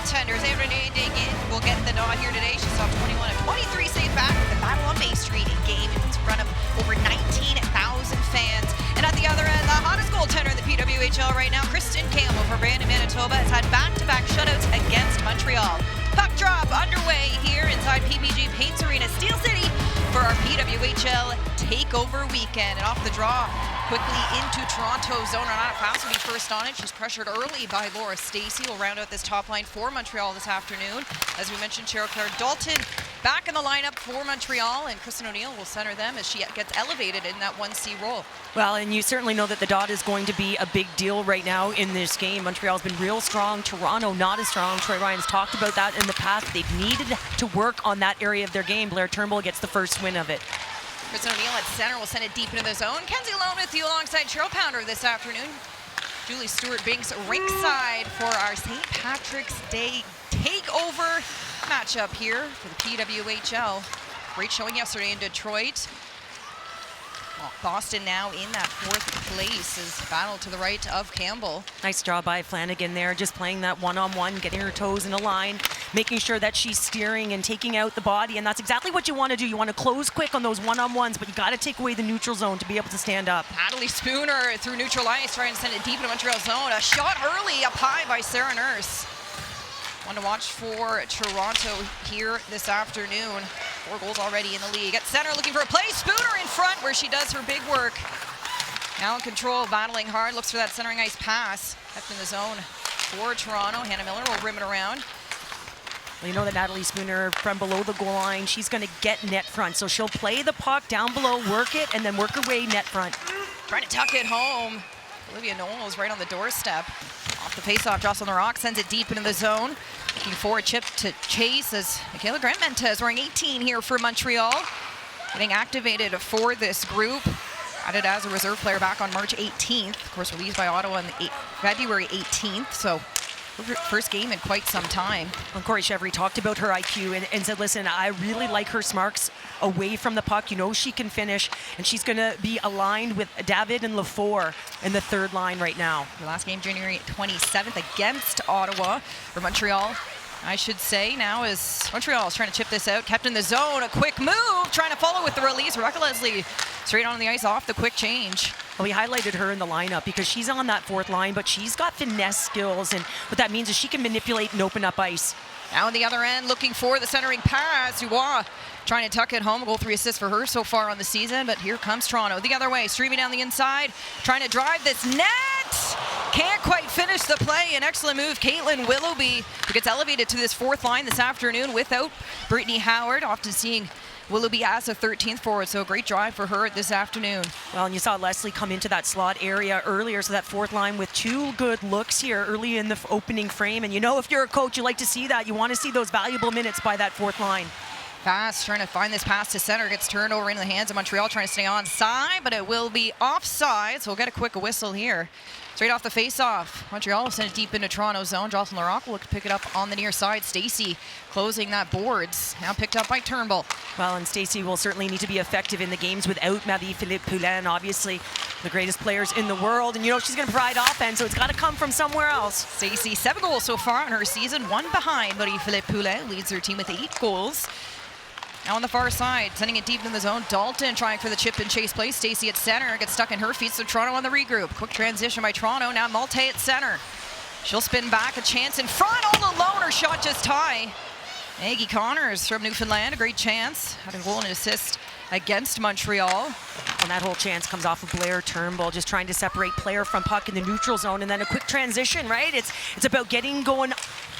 goaltenders. Aaron Dagan will get the nod here today. She saw 21 of 23 save back at the Battle on Bay Street in game in front of over 19,000 fans. And at the other end, the hottest goaltender in the PWHL right now, Kristen Campbell for Brandon, Manitoba, has had back-to-back shutouts against Montreal. Puck drop underway here inside PPG Paints Arena, Steel City, for our PWHL takeover weekend. And off the draw, quickly into Toronto's zone. Renata Faust will be first on it. She's pressured early by Laura Stacey. Will round out this top line for Montreal this afternoon. As we mentioned, Cheryl Claire-Dalton back in the lineup for Montreal, and Kristen O'Neill will center them as she gets elevated in that 1C role. Well, and you certainly know that the dot is going to be a big deal right now in this game. Montreal's been real strong. Toronto not as strong. Troy Ryan's talked about that in the past. They've needed to work on that area of their game. Blair Turnbull gets the first win of it. Kristen O'Neill at center will send it deep into the zone. Kenzie Lone with you alongside Cheryl Pounder this afternoon. Julie Stewart-Binks ringside for our St. Patrick's Day takeover matchup here for the PWHL. Great showing yesterday in Detroit. Well, Boston now in that fourth place is battle to the right of Campbell. Nice job by Flanagan there, just playing that one-on-one, getting her toes in a line, making sure that she's steering and taking out the body, and that's exactly what you want to do. You want to close quick on those one-on-ones, but you got to take away the neutral zone to be able to stand up. Natalie Spooner through neutral ice, trying to send it deep into Montreal zone. A shot early up high by Sarah Nurse. One to watch for Toronto here this afternoon. 4 goals already in the league. At center, looking for a play. Spooner in front where she does her big work. Now in control, battling hard. Looks for that centering ice pass. Kept in the zone for Toronto. Hannah Miller will rim it around. Well, you know that Natalie Spooner, from below the goal line, she's going to get net front. So she'll play the puck down below, work it, and then work her way net front. Trying to tuck it home. Olivia Knowles right on the doorstep. Off the faceoff, Jocelyn Larocque sends it deep into the zone. Looking for a chip to chase as Michaela Grant-Mentes wearing 18 here for Montreal. Getting activated for this group. Added as a reserve player back on March 18th. Of course, released by Ottawa on February 18th. So first game in quite some time. Well, Corey Chevry talked about her IQ and said, listen, I really like her smarts away from the puck. You know she can finish, and she's going to be aligned with David and Lafleur in the third line right now. The last game, January 27th against Ottawa, or Montreal, I should say, now is Montreal is trying to chip this out. Kept in the zone, a quick move, trying to follow with the release. Rebecca Leslie straight on the ice off the quick change. Well, we highlighted her in the lineup because she's on that fourth line, but she's got finesse skills, and what that means is she can manipulate and open up ice. Now on the other end, looking for the centering pass. Dubois trying to tuck it home. A goal, 3 assists for her so far on the season, but here comes Toronto. The other way, streaming down the inside, trying to drive this net. Can't quite finish the play. An excellent move. Caitlin Willoughby, who gets elevated to this fourth line this afternoon without Brittany Howard. Often seeing Willoughby as a 13th forward, so a great drive for her this afternoon. Well, and you saw Leslie come into that slot area earlier, so that fourth line with 2 good looks here early in the opening frame. And you know, if you're a coach, you like to see that. You want to see those valuable minutes by that fourth line. Pass, trying to find this pass to center, gets turned over into the hands of Montreal, trying to stay onside, but it will be offside, so we'll get a quick whistle here. Straight off the face-off, Montreal will send it deep into Toronto's zone. Jocelyn Larocque will look to pick it up on the near side. Stacey closing that boards, now picked up by Turnbull. Well, and Stacey will certainly need to be effective in the games without Marie-Philippe Poulin, obviously the greatest players in the world, and you know she's going to provide offense, so it's got to come from somewhere else. Stacey, 7 goals so far in her season, 1 behind Marie-Philippe Poulin, leads her team with 8 goals. Now on the far side, sending it deep in the zone. Dalton trying for the chip and chase play. Stacey at center, gets stuck in her feet, so Toronto on the regroup. Quick transition by Toronto, now Malte at center. She'll spin back, a chance in front, all alone, her shot just high. Maggie Connors from Newfoundland, a great chance. Had a goal and an assist against Montreal. And that whole chance comes off of Blair Turnbull, just trying to separate player from puck in the neutral zone, and then a quick transition, right? It's about getting going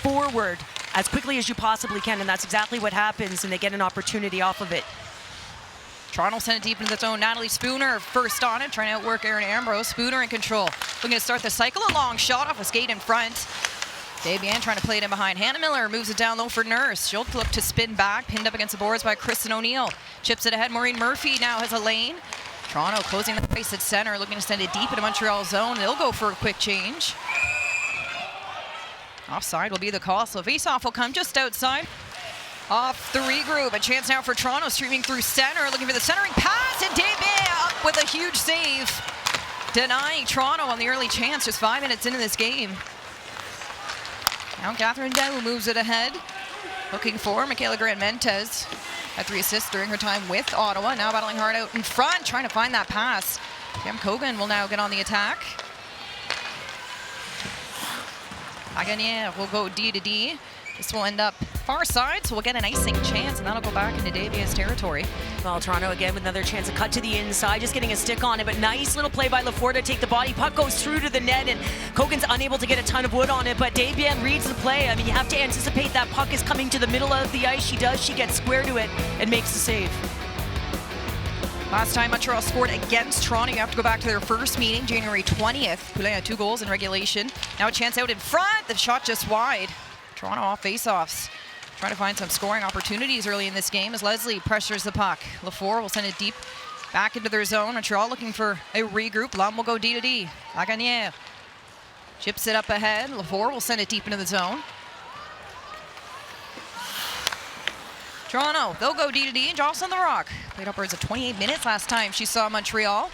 forward as quickly as you possibly can, and that's exactly what happens, and they get an opportunity off of it. Toronto sent it deep into the zone. Natalie Spooner first on it, trying to outwork Erin Ambrose. Spooner in control, looking to start the cycle. A long shot off a skate in front. Fabian trying to play it in behind. Hannah Miller moves it down low for Nurse. She'll look to spin back, pinned up against the boards by Kristen O'Neill. Chips it ahead. Maureen Murphy now has a lane. Toronto closing the face at center, looking to send it deep into Montreal's zone. They'll go for a quick change. Offside will be the call, so face-off will come just outside. Off the regroup, a chance now for Toronto, streaming through center, looking for the centering pass, and David up with a huge save, denying Toronto on the early chance, just 5 minutes into this game. Now Catherine Dow moves it ahead. Looking for Michaela Grant-Mentes. Had 3 assists during her time with Ottawa. Now battling hard out in front, trying to find that pass. Cam Kogan will now get on the attack. Agagnier will go D to D. This will end up far side, so we'll get an icing chance, and that'll go back into Davia's territory. Well, Toronto again with another chance to cut to the inside, just getting a stick on it, but nice little play by Lafleur to take the body. Puck goes through to the net, and Kogan's unable to get a ton of wood on it, but Davian reads the play. I mean, you have to anticipate that puck is coming to the middle of the ice. She does. She gets square to it and makes the save. Last time Montreal scored against Toronto, you have to go back to their first meeting, January 20th. Poulin had 2 goals in regulation. Now a chance out in front. The shot just wide. Toronto off faceoffs. Trying to find some scoring opportunities early in this game as Leslie pressures the puck. Lafleur will send it deep back into their zone. Montreal looking for a regroup. Lum will go D to D. Lagunière chips it up ahead. Lafleur will send it deep into the zone. Toronto, they'll go D to D and drops on the rock. Played upwards of 28 minutes last time she saw Montreal.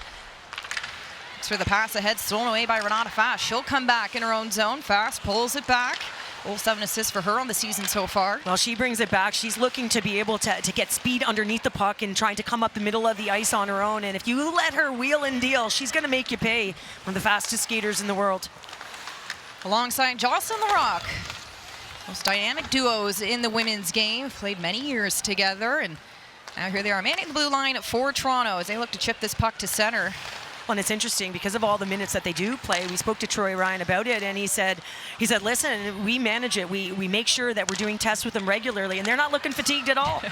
Looks for the pass ahead, stolen away by Renata Fast. She'll come back in her own zone. Fast pulls it back. All 7 assists for her on the season so far. Well, she brings it back. She's looking to be able to get speed underneath the puck and trying to come up the middle of the ice on her own. And if you let her wheel and deal, she's going to make you pay. One of the fastest skaters in the world. Alongside Jocelyn Larocque. Most dynamic duos in the women's game. Played many years together. And now here they are manning the blue line for Toronto as they look to chip this puck to center. Well, and it's interesting because of all the minutes that they do play. We spoke to Troy Ryan about it, and he said, listen, we manage it. We make sure that we're doing tests with them regularly, and they're not looking fatigued at all.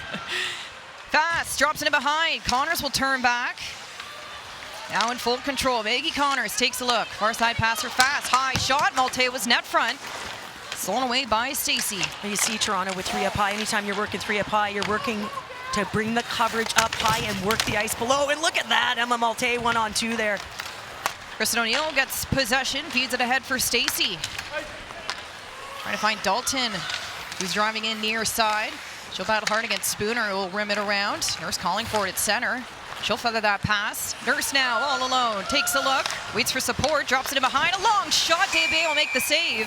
Fast drops it in behind. Connors will turn back. Now in full control. Maggie Connors takes a look. Far side passer Fast. High shot. Malte was net front. Stolen away by Stacey. You see Toronto with 3 up high. Anytime you're working 3 up high, you're working to bring the coverage up high and work the ice below. And look at that, Emma Malte 1-on-2 there. Kristen O'Neill gets possession, feeds it ahead for Stacey. Trying to find Dalton, who's driving in near side. She'll battle hard against Spooner, who will rim it around. Nurse calling for it at center. She'll feather that pass. Nurse now all alone, takes a look, waits for support, drops it in behind. A long shot, Desbay will make the save.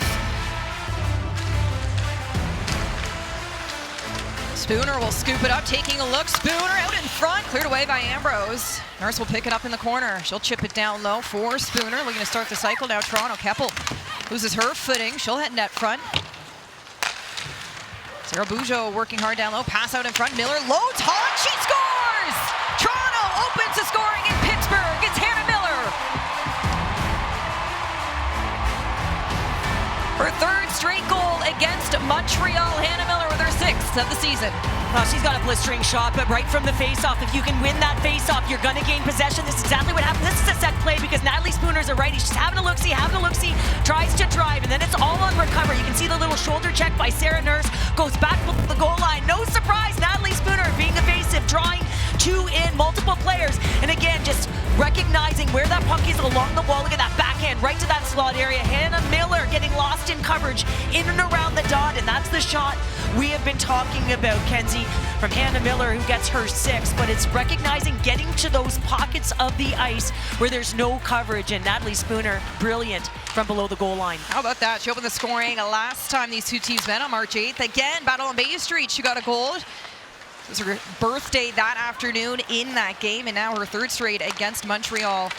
Spooner will scoop it up, taking a look. Spooner out in front, cleared away by Ambrose. Nurse will pick it up in the corner. She'll chip it down low for Spooner. Looking to start the cycle now. Toronto. Keppel loses her footing. She'll head net front. Sarah Bugeaud working hard down low. Pass out in front. Miller loads hard. She scores! Toronto opens the scoring in Pittsburgh. It's Hannah Miller. Her 3rd straight goal against Montreal. Hannah Miller with her 6th of the season. Well, she's got a blistering shot, but right from the face-off, if you can win that face-off, you're going to gain possession. This is exactly what happened. This is a set play because Natalie Spooner's a righty. She's having a look-see, tries to drive, and then it's all on recovery. You can see the little shoulder check by Sarah Nurse. Goes back to the goal line. No surprise, Natalie Spooner being evasive, drawing 2 in, multiple players. And again, just recognizing where that puck is along the wall. Look at that backhand right to that slot area. Hannah Miller getting lost in coverage in and around the dot, and that's the shot we have been talking about, Kenzie, from Hannah Miller, who gets her 6th. But it's recognizing getting to those pockets of the ice where there's no coverage, and Natalie Spooner, brilliant from below the goal line. How about that? She opened the scoring last time these 2 teams met on March 8th. Again, battle on Bay Street. She got a goal. It was her birthday that afternoon in that game, and now her 3rd straight against Montreal.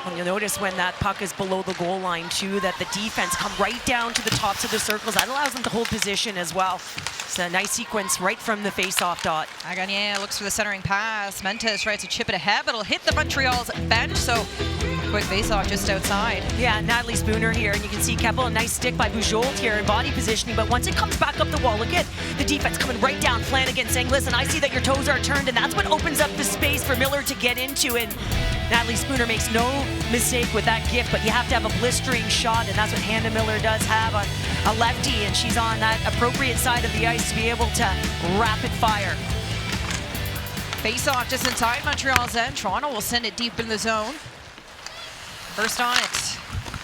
Well, you'll notice when that puck is below the goal line, too, that the defense come right down to the tops of the circles. That allows them to hold position as well. It's a nice sequence right from the face-off dot. Agagnier looks for the centering pass. Mentes tries to chip it ahead, but it'll hit the Montreal's bench, so quick face-off just outside. Yeah, Natalie Spooner here, and you can see Keppel, a nice stick by Bugeaud here in body positioning, but once it comes back up the wall, look at the defense coming right down. Flanagan saying, listen, I see that your toes are turned, and that's what opens up the space for Miller to get into, and Natalie Spooner makes no mistake with that gift, but you have to have a blistering shot, and that's what Hannah Miller does have, a lefty, and she's on that appropriate side of the ice to be able to rapid fire. Face-off just inside Montreal's end. Toronto will send it deep in the zone. First on it,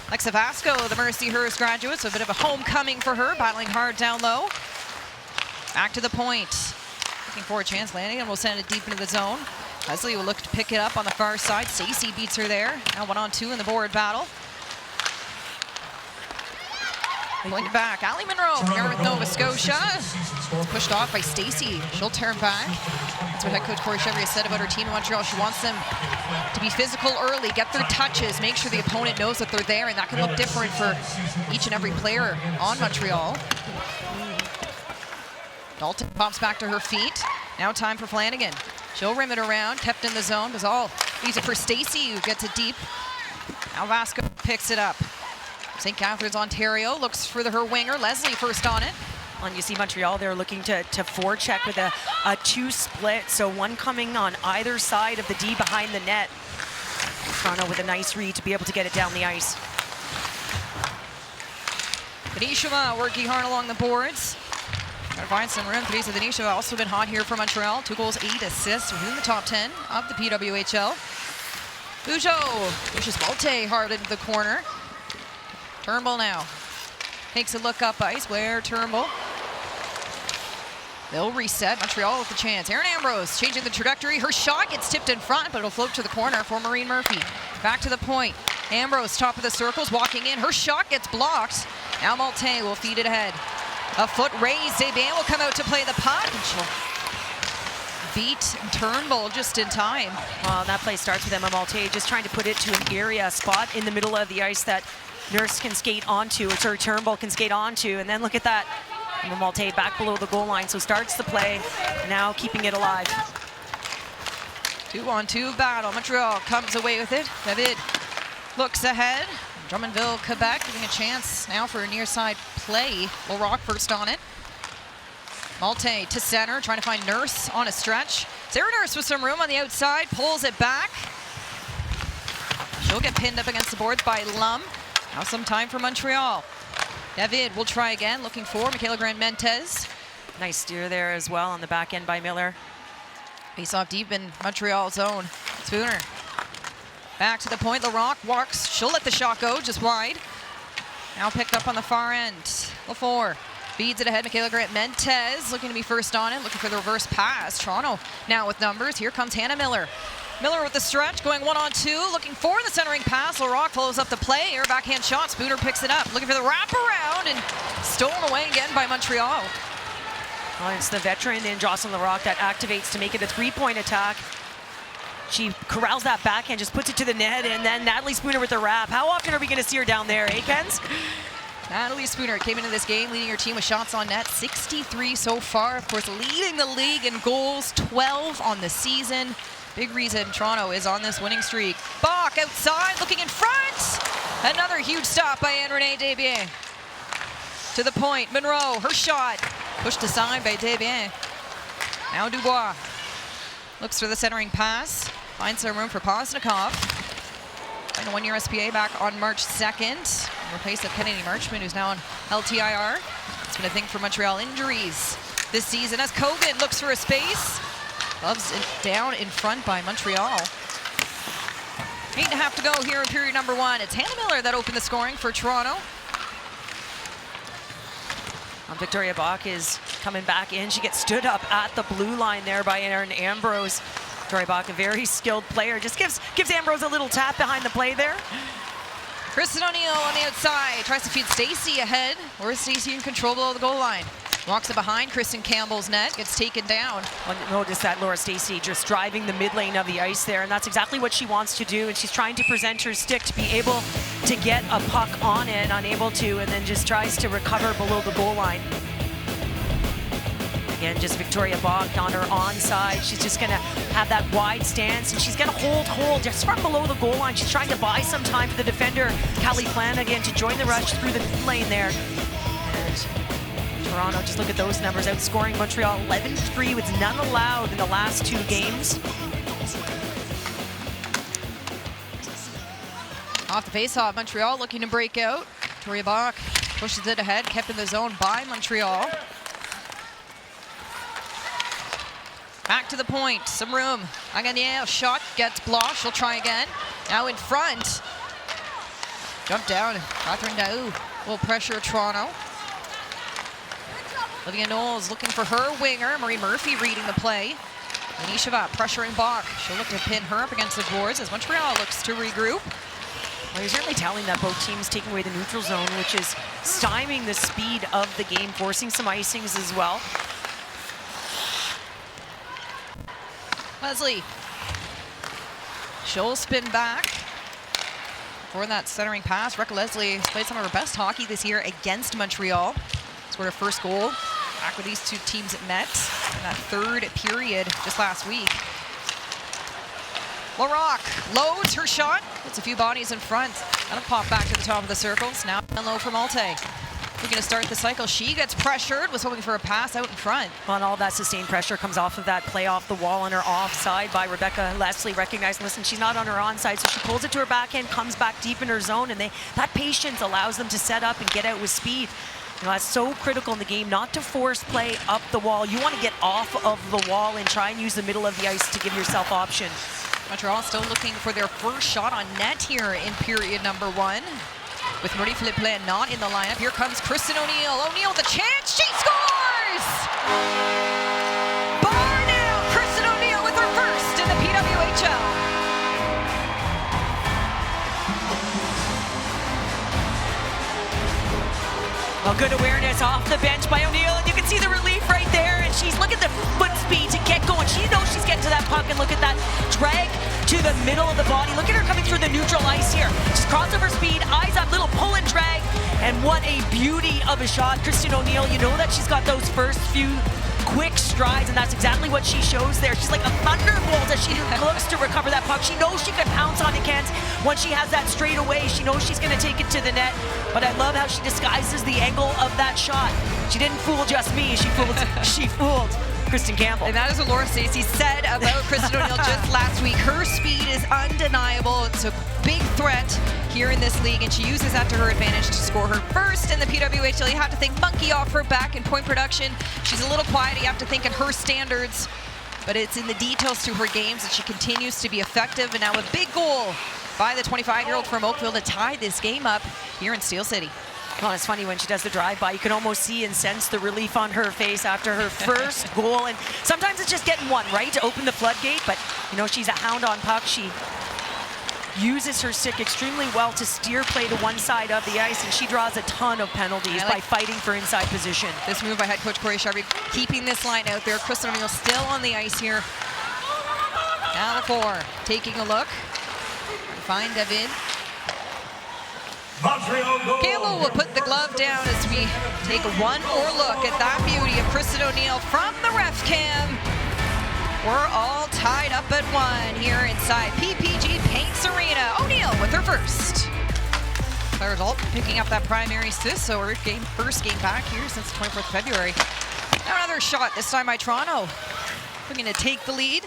Alexa Vasco, the Mercyhurst graduate, so a bit of a homecoming for her, battling hard down low. Back to the point. Looking for a chance. Lanigan will send it deep into the zone. Leslie will look to pick it up on the far side. Stacey beats her there. Now 1-on-2 in the board battle. Going back, Allie Monroe from North Nova Scotia. Pushed off by Stacey. She'll turn back. That's what head coach Corey Chevrier said about her team in Montreal. She wants them to be physical early, get their touches, make sure the opponent knows that they're there, and that can look different for each and every player on Montreal. Dalton pops back to her feet. Now time for Flanagan. She'll rim it around, kept in the zone. Bazal leaves it for Stacey, who gets it deep. Now Vasco picks it up. St. Catharines, Ontario looks for her winger. Leslie first on it. And you see Montreal, they're looking to forecheck with a two split. So one coming on either side of the D behind the net. Toronto with a nice read to be able to get it down the ice. Denisheva working hard along the boards. Gotta find some room. Teresa Denisheva also been hot here for Montreal. 2 goals, 8 assists, within the top 10 of the PWHL. Bujo pushes Malte hard into the corner. Turnbull now takes a look up ice. Where Turnbull? They'll reset. Montreal with the chance. Erin Ambrose changing the trajectory. Her shot gets tipped in front, but it'll float to the corner for Maureen Murphy. Back to the point. Ambrose, top of the circles, walking in. Her shot gets blocked. Now Malte will feed it ahead. A foot raised. Desbiens will come out to play the puck. And she'll beat Turnbull just in time. Well, that play starts with Emma Malte just trying to put it to an area, a spot in the middle of the ice that Nurse can skate onto, or Turnbull can skate onto, and then look at that. Emma Malte back below the goal line, so starts the play, now keeping it alive. 2-on-2 battle. Montreal comes away with it. David looks ahead. Drummondville, Quebec, giving a chance now for a near side play. Rock first on it. Malte to center, trying to find Nurse on a stretch. Sarah Nurse with some room on the outside, pulls it back. She'll get pinned up against the boards by Lum. Now some time for Montreal. David will try again, looking for Michaela Grant-Mentes. Nice steer there as well on the back end by Miller. Face off deep in Montreal's zone. Spooner. Back to the point, LaRock walks. She'll let the shot go, just wide. Now picked up on the far end. LaFour feeds it ahead. Michaela Grant-Mentes looking to be first on it, looking for the reverse pass. Toronto now with numbers. Here comes Hannah Miller. Miller with the stretch, going 1-on-2, looking for the centering pass. LaRock follows up the play. Her backhand shot. Spooner picks it up, looking for the wraparound, and stolen away again by Montreal. Well, it's the veteran in Jocelyn LaRock that activates to make it a 3-point attack. She corrals that backhand, just puts it to the net, and then Natalie Spooner with the wrap. How often are we going to see her down there, eh, Kens? Natalie Spooner came into this game leading her team with shots on net, 63 so far. Of course, leading the league in goals, 12 on the season. Big reason Toronto is on this winning streak. Bach outside, looking in front. Another huge stop by Anne-Renee Desbiens. To the point, Monroe, her shot. Pushed aside by Desbiens. Now Dubois looks for the centering pass. Finds some room for Posnikov. And a 1-year SPA back on March 2nd. Replaced with Kennedy Marchman, who's now on LTIR. It's been a thing for Montreal injuries this season as Kogan looks for a space. Loves it down in front by Montreal. 8.5 to go here in period number 1. It's Hannah Miller that opened the scoring for Toronto. Victoria Bach is coming back in. She gets stood up at the blue line there by Erin Ambrose. Victoria Bach, a very skilled player, just gives Ambrose a little tap behind the play there. Kristen O'Neill on the outside, tries to feed Stacey ahead. Or is Stacey in control below the goal line? Walks it behind Kristen Campbell's net, gets taken down. Well, notice that Laura Stacey just driving the mid lane of the ice there, and that's exactly what she wants to do, and she's trying to present her stick to be able to get a puck on it, unable to, and then just tries to recover below the goal line. Again, just Victoria Bach on her onside. She's just gonna have that wide stance, and she's gonna hold just from below the goal line. She's trying to buy some time for the defender, Callie Flanagan, to join the rush through the mid lane there. And Toronto, just look at those numbers, outscoring Montreal 11-3 with none allowed in the last 2 games. Off the faceoff, Montreal looking to break out. Victoria Bach pushes it ahead, kept in the zone by Montreal. Back to the point, some room. Aganiel, shot gets blocked, she'll try again. Now in front. Jump down, Catherine Daou will pressure Toronto. Olivia Knowles looking for her winger. Marie Murphy reading the play. Denisheva pressuring Bach. She'll look to pin her up against the boards as Montreal looks to regroup. Well, you're certainly telling that both teams taking away the neutral zone, which is stymieing the speed of the game, forcing some icings as well. Leslie. She'll spin back for that centering pass. Rebecca Leslie has played some of her best hockey this year against Montreal. Scored her first goal after these two teams met in that third period just last week. LaRock loads her shot. Gets a few bodies in front. That'll pop back to the top of the circles. Now down low for Malte. We're going to start the cycle. She gets pressured. Was hoping for a pass out in front. Well, and all that sustained pressure comes off of that play off the wall on her offside by Rebecca Leslie. Recognizing, listen, she's not on her onside, so she pulls it to her backhand, comes back deep in her zone, and that patience allows them to set up and get out with speed. You know, that's so critical in the game, not to force play up the wall. You want to get off of the wall and try and use the middle of the ice to give yourself option. Montreal still looking for their first shot on net here in period number 1. With Marie-Philippe not in the lineup. Here comes Kristen O'Neill. O'Neill with a chance. She scores! Bar now. Kristen O'Neill with her first in the PWHL. Well, good awareness off the bench by O'Neill, and you can see the relief right there, and she's, look at the foot speed to get going. She knows she's getting to that puck, and look at that drag to the middle of the body. Look at her coming through the neutral ice here. Just crossover speed, eyes up, little pull and drag, and what a beauty of a shot. Kristen O'Neill, you know that she's got those first few quick strides, and that's exactly what she shows there. She's like a thunderbolt as she looks to recover that puck. She knows she can pounce on the cans. Once she has that straight away, she knows she's going to take it to the net. But I love how she disguises the angle of that shot. She didn't fool just me. She fooled Kristen Campbell. And that is what Laura Stacey said about Kristen O'Neill just last week. Her speed is undeniable. It's a big threat here in this league, and she uses that to her advantage to score her first in the PWHL. You have to think monkey off her back in point production. She's a little quiet. You have to think in her standards, but it's in the details to her games that she continues to be effective. And now a big goal by the 25-year-old from Oakville to tie this game up here in Steel City. Well, it's funny when she does the drive-by, you can almost see and sense the relief on her face after her first goal. And sometimes it's just getting one, right, to open the floodgate. But, you know, she's a hound on puck. She uses her stick extremely well to steer play to one side of the ice, and she draws a ton of penalties by fighting for inside position. This move by head coach Corey Sharvey, keeping this line out there. Kristen O'Neill still on the ice here. Now the 4, taking a look. Find David. Campbell will put the glove down as we take one more look at that beauty of Kristen O'Neill from the ref cam. We're all tied up at 1 here inside PPG Paints Arena. O'Neill with her first. Claire Dalton picking up that primary assist, so her first game back here since the 24th of February. Now another shot, this time by Toronto. Looking to take the lead.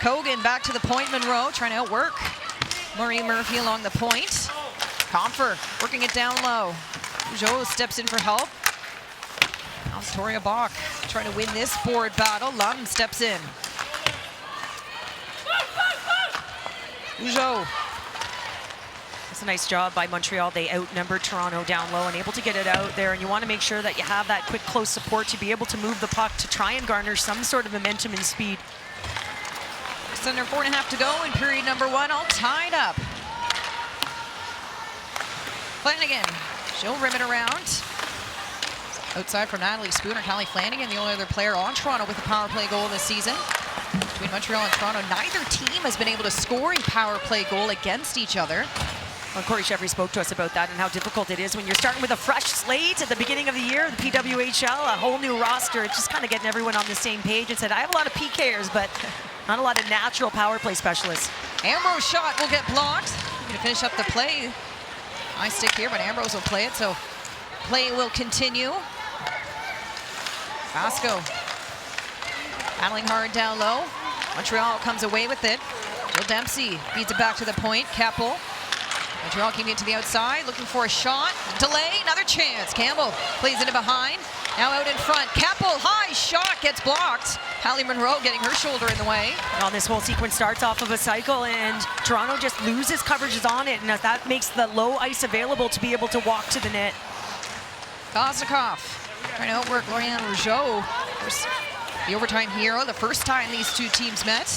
Kogan back to the point, Monroe trying to outwork Maureen Murphy along the point. Comfer working it down low. Joe steps in for help. Now Victoria Bach trying to win this board battle. Lum steps in. Joe. It's a nice job by Montreal. They outnumbered Toronto down low and able to get it out there. And you want to make sure that you have that quick, close support to be able to move the puck to try and garner some sort of momentum and speed. Just under 4.5 to go in period number 1, all tied up. Flanagan, she'll rim it around. Outside from Natalie Spooner, Callie Flanagan, the only other player on Toronto with a power play goal this season. Between Montreal and Toronto, neither team has been able to score a power play goal against each other. Well, Corey Chevry spoke to us about that and how difficult it is when you're starting with a fresh slate at the beginning of the year, the PWHL, a whole new roster. It's just kind of getting everyone on the same page, and said, I have a lot of PKers, but not a lot of natural power play specialists. Ambrose shot will get blocked. Going to finish up the play. High stick here, but Ambrose will play it, so play will continue. Vasco battling hard down low. Montreal comes away with it. Jill Dempsey feeds it back to the point. Keppel. Montreal keeping it to the outside, looking for a shot. Delay, another chance. Campbell plays it behind. Now out in front. Keppel, high shot, gets blocked. Hallie Monroe getting her shoulder in the way. Well, this whole sequence starts off of a cycle, and Toronto just loses coverages on it, and that makes the low ice available to be able to walk to the net. Koznikov trying to outwork Lauriane Rougeau. The overtime hero, the first time these two teams met.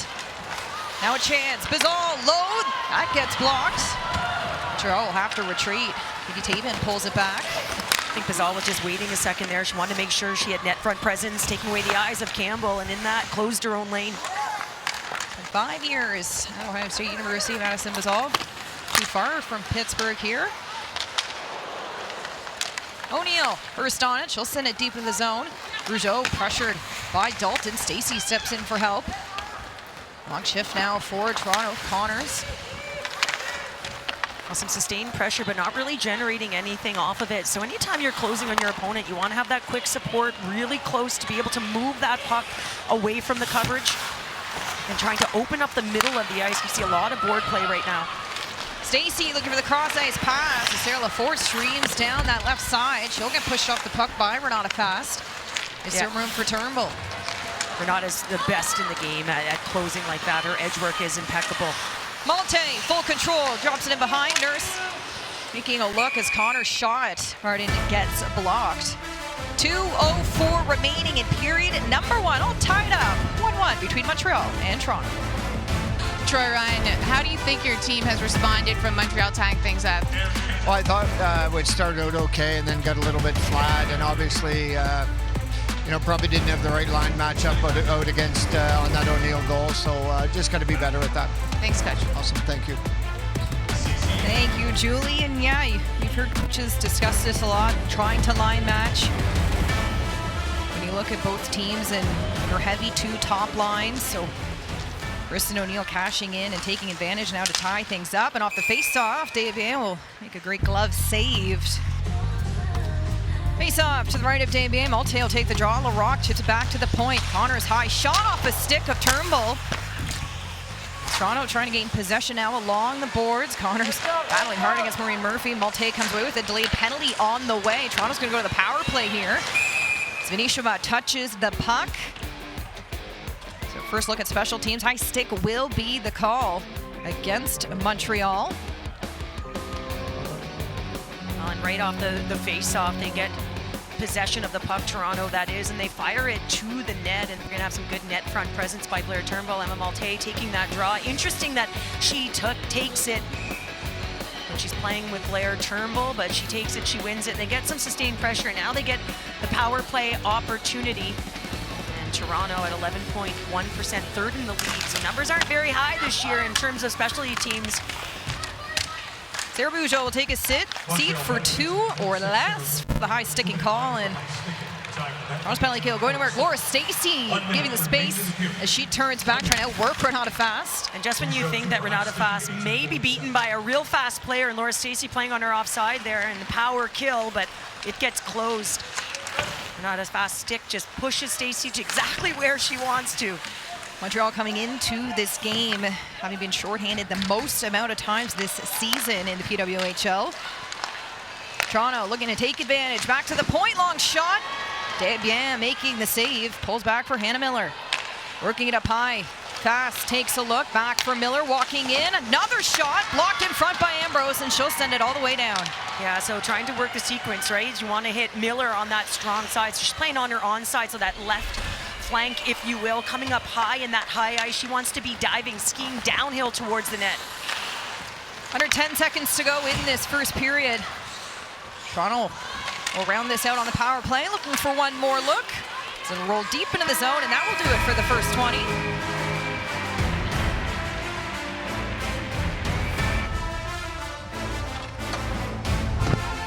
Now a chance. Bizal, load. That gets blocked. Montreal will have to retreat. Vicky Taven pulls it back. I think Pizzawa was just waiting a second there. She wanted to make sure she had net front presence, taking away the eyes of Campbell, and in that, closed her own lane. 5 years at Ohio State University, Madison Pizzawa. Too far from Pittsburgh here. O'Neill first on it. She'll send it deep in the zone. Rougeau pressured by Dalton. Stacey steps in for help. Long shift now for Toronto. Connors. Well, some sustained pressure, but not really generating anything off of it. So anytime you're closing on your opponent, you want to have that quick support really close to be able to move that puck away from the coverage and trying to open up the middle of the ice. We see a lot of board play right now. Stacey looking for the cross-ice pass. Sarah Lafort streams down that left side. She'll get pushed off the puck by Renata Fast. Is there room for Turnbull? Renata's the best in the game at closing like that. Her edge work is impeccable. Malte, full control, drops it in behind. Nurse making a look as Connor shot. Martin gets blocked. 2:04 remaining in period number 1. All tied up. 1-1 between Montreal and Toronto. Troy Ryan, how do you think your team has responded from Montreal tying things up? Well, I thought it started out okay and then got a little bit flat, and obviously, probably didn't have the right line matchup out against on that O'Neill goal. So just got to be better at that. Thanks, Coach. Awesome, thank you. Thank you, Julie. And yeah, you've heard coaches discuss this a lot, trying to line match. When you look at both teams and their heavy 2 top lines, so Kristen O'Neill cashing in and taking advantage now to tie things up. And off the face-off, Desbiens will make a great glove saved. Face-off to the right of Desbiens. Malte will take the draw. LaRock chips it back to the point. Connors high shot off the stick of Turnbull. Toronto trying to gain possession now along the boards. Connors battling hard against Maureen Murphy. Malte comes away with a delayed penalty on the way. Toronto's going to go to the power play here. Svenishova touches the puck. First look at special teams. High stick will be the call against Montreal. And right off the face-off, they get possession of the puck, Toronto that is, and they fire it to the net, and we're going to have some good net front presence by Blair Turnbull. Emma Malte taking that draw. Interesting that she takes it when she's playing with Blair Turnbull, but she takes it, she wins it. They get some sustained pressure, and now they get the power play opportunity. Toronto at 11.1%, third in the league. So numbers aren't very high this year in terms of specialty teams. Sarah Rougeau will take a seat for 2 or less. The high sticking call, and Toronto's penalty kill going to work. Laura Stacey giving the space as she turns back, trying to outwork Renata Fast. And just when you think that Renata Fast may be beaten by a real fast player, and Laura Stacey playing on her offside there, and the power kill, but it gets closed. Renata's fast stick just pushes Stacey to exactly where she wants to. Montreal coming into this game having been shorthanded the most amount of times this season in the PWHL. Toronto looking to take advantage. Back to the point, long shot. Desbiens making the save. Pulls back for Hannah Miller. Working it up high. Fast takes a look. Back for Miller, walking in. Another shot. Blocked in front by Ambrose, and she'll send it all the way down. Yeah, so trying to work the sequence, right? You want to hit Miller on that strong side. So she's playing on her onside, so that left flank, if you will, coming up high in that high ice. She wants to be diving, skiing downhill towards the net. Under 10 seconds to go in this first period. Toronto will round this out on the power play, looking for one more look. So it'll roll deep into the zone, and that will do it for the first 20.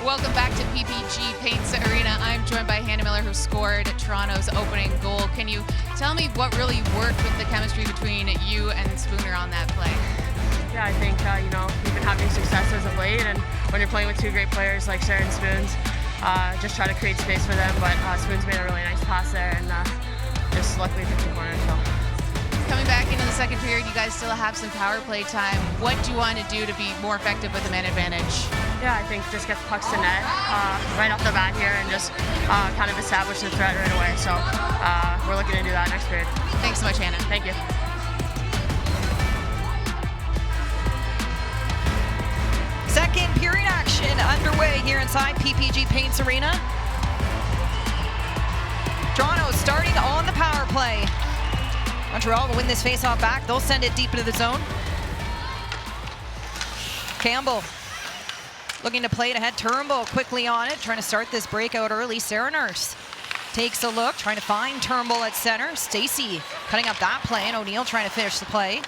Welcome back to PPG Paints Arena. I'm joined by Hannah Miller, who scored Toronto's opening goal. Can you tell me what really worked with the chemistry between you and Spooner on that play? Yeah, I think, we've been having success as of late, and when you're playing with 2 great players like Sarah and Spoons, just try to create space for them, but Spoons made a really nice pass there, and just luckily hit the corner. So. Coming back into the second period, you guys still have some power play time. What do you want to do to be more effective with the man advantage? Yeah, I think just get the pucks to net right off the bat here and just kind of establish the threat right away. So we're looking to do that next period. Thanks so much, Hannah. Thank you. Second period action underway here inside PPG Paints Arena. Toronto starting on the power play. Montreal will win this faceoff back. They'll send it deep into the zone. Campbell looking to play it ahead. Turnbull quickly on it, trying to start this breakout early. Sarah Nurse takes a look, trying to find Turnbull at center. Stacey cutting up that play, and O'Neill trying to finish the play.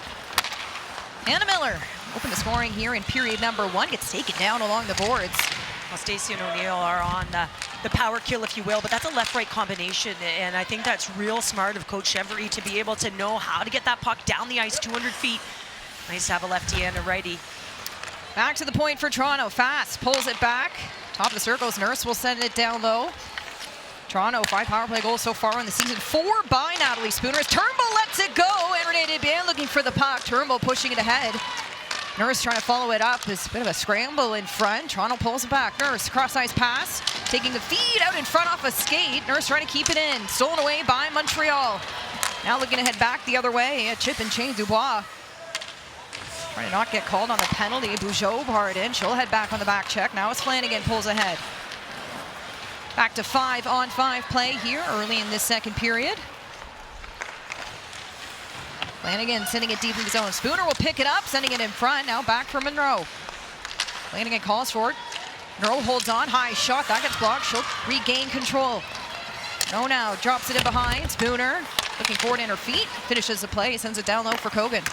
Anna Miller open the scoring here in period number 1, gets taken down along the boards. Well, Stacey and O'Neill are on the power kill, if you will, but that's a left-right combination, and I think that's real smart of Coach Chevery to be able to know how to get that puck down the ice 200 feet. Nice to have a lefty and a righty. Back to the point for Toronto. Fast pulls it back. Top of the circles. Nurse will send it down low. Toronto, 5 power play goals so far in the season. 4 by Natalie Spooner. As Turnbull lets it go. Renee Desbiens looking for the puck. Turnbull pushing it ahead. Nurse trying to follow it up. It's a bit of a scramble in front. Toronto pulls it back. Nurse, cross-ice pass. Taking the feed out in front off a skate. Nurse trying to keep it in. Stolen away by Montreal. Now looking to head back the other way. A chip and chain. Dubois trying to not get called on the penalty. Bougeau barred in. She'll head back on the back check. Now it's Flanagan pulls ahead. Back to 5-on-5 play here early in this second period. Flanagan sending it deep in the zone. Spooner will pick it up, sending it in front. Now back for Monroe. Flanagan calls for it. Monroe holds on. High shot. That gets blocked. She'll regain control. No, now drops it in behind. Spooner looking forward in her feet. Finishes the play. Sends it down low for Kogan.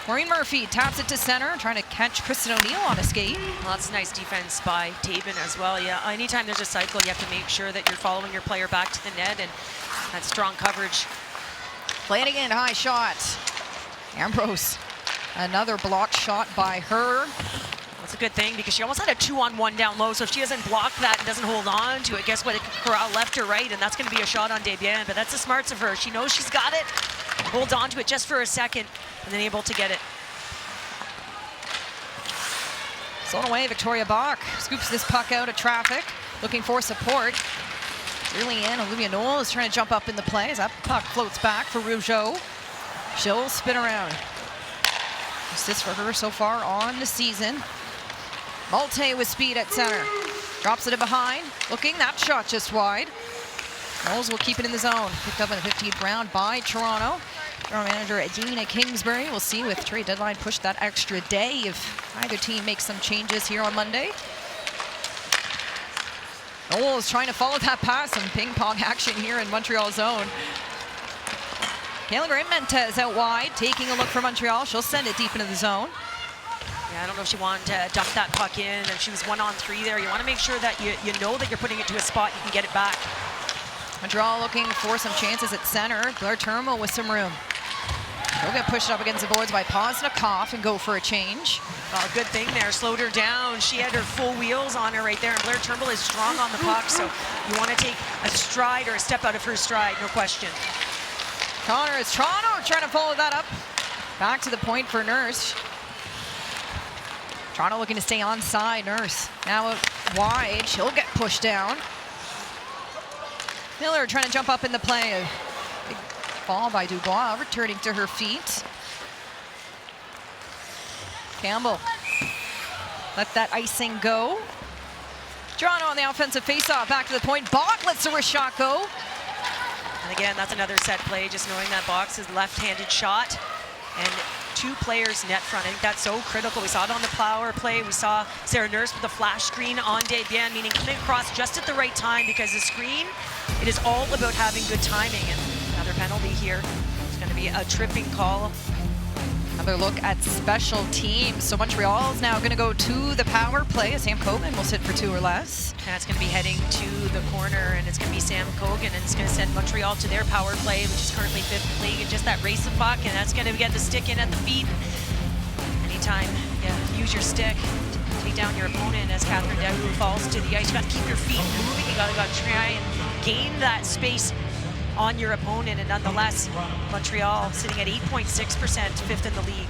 Maureen Murphy taps it to center, trying to catch Kristen O'Neill on a skate. Well, that's nice defense by Tabin as well. Yeah, anytime there's a cycle, you have to make sure that you're following your player back to the net, and that's strong coverage. Flanagan, high shot. Ambrose, another blocked shot by her. That's a good thing because she almost had a 2-on-1 down low, so if she doesn't block that and doesn't hold on to it, guess what? It could corral left or right, and that's going to be a shot on Desbiens, but that's the smarts of her. She knows she's got it, holds on to it just for a second, and then able to get it. Thrown away, Victoria Bach scoops this puck out of traffic, looking for support. Really in, Olivia Knoll is trying to jump up in the play as that puck floats back for Rougeau. She'll spin around. Assist for her so far on the season. Malte with speed at center. Drops it in behind. Looking, that shot just wide. Knowles will keep it in the zone. Picked up in the 15th round by Toronto. General manager Adina Kingsbury. We'll see with trade deadline push that extra day if either team makes some changes here on Monday. Knowles trying to follow that pass. Some ping pong action here in Montreal zone. Kayla Grant-Mentes out wide, taking a look for Montreal. She'll send it deep into the zone. Yeah, I don't know if she wanted to dump that puck in, and she was 1-on-3 there. You want to make sure that you know that you're putting it to a spot you can get it back. Montreal looking for some chances at center. Blair Turnbull with some room. She'll get pushed up against the boards by Poznikov and go for a change. Well, good thing there, slowed her down. She had her full wheels on her right there, and Blair Turnbull is strong on the puck, so you want to take a stride or a step out of her stride, no question. Connor is Toronto trying to follow that up. Back to the point for Nurse. Toronto looking to stay onside. Nurse now wide. She'll get pushed down. Miller trying to jump up in the play. A big fall by Dubois, returning to her feet. Campbell let that icing go. Toronto on the offensive faceoff. Back to the point. Bach lets the wrist shot go. And again, that's another set play, just knowing that Box is left-handed shot. And 2 players net front. I think that's so critical. We saw it on the power play. We saw Sarah Nurse with the flash screen on Desbiens, meaning coming across just at the right time, because the screen, it is all about having good timing. And another penalty here. It's going to be a tripping call. Another look at special teams. So Montreal is now going to go to the power play. Sam Kogan will sit for 2 or less. And it's going to be heading to the corner, and it's going to be Sam Kogan, and it's going to send Montreal to their power play, which is currently 5th in the league, and just that race the puck, and that's going to get the stick in at the feet. Anytime you use your stick to take down your opponent, as Catherine Degrou falls to the ice, you got to keep your feet moving. You got to try and gain that space on your opponent, and nonetheless, Montreal sitting at 8.6%, 5th in the league.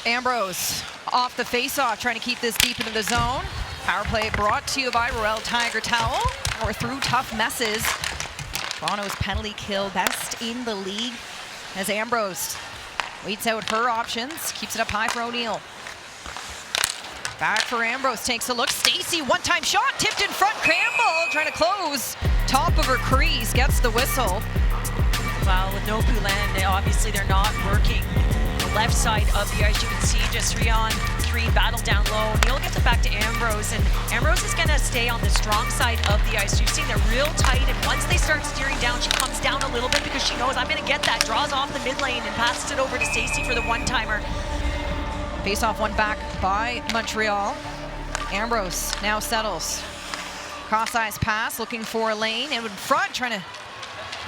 Ambrose off the face-off, trying to keep this deep into the zone. Power play brought to you by Royal Tiger Towel. We're through tough messes. Toronto's penalty kill best in the league as Ambrose waits out her options, keeps it up high for O'Neill. Back for Ambrose, takes a look. Stacey, one-time shot, tipped in front. Campbell trying to close. Top of her crease, gets the whistle. Well, with no Poulin, obviously they're not working left side of the ice. You can see just 3-on-3 battle down low. Neil gets it back to Ambrose, and Ambrose is going to stay on the strong side of the ice. You've seen they're real tight, and once they start steering down, she comes down a little bit because she knows I'm going to get that, draws off the mid lane and passes it over to Stacey for the one-timer. Face off one back by Montreal. Ambrose now settles. Cross-ice pass, looking for a lane. And in front, trying to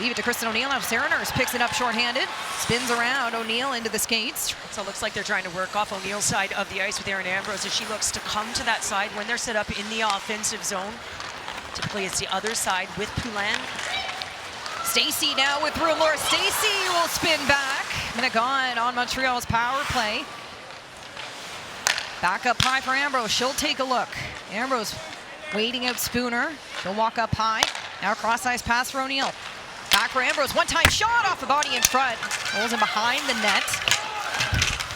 leave it to Kristen O'Neill. Now Sarah Nurse picks it up shorthanded. Spins around O'Neill into the skates. So it looks like they're trying to work off O'Neill's side of the ice with Erin Ambrose as she looks to come to that side when they're set up in the offensive zone. Typically it's the other side with Poulin. Stacey now with room. Laura Stacey will spin back. Minute gone on Montreal's power play. Back up high for Ambrose. She'll take a look. Ambrose waiting out Spooner. She'll walk up high. Now cross-ice pass for O'Neill. Back for Ambrose. One-time shot off the body in front. Rolls in behind the net.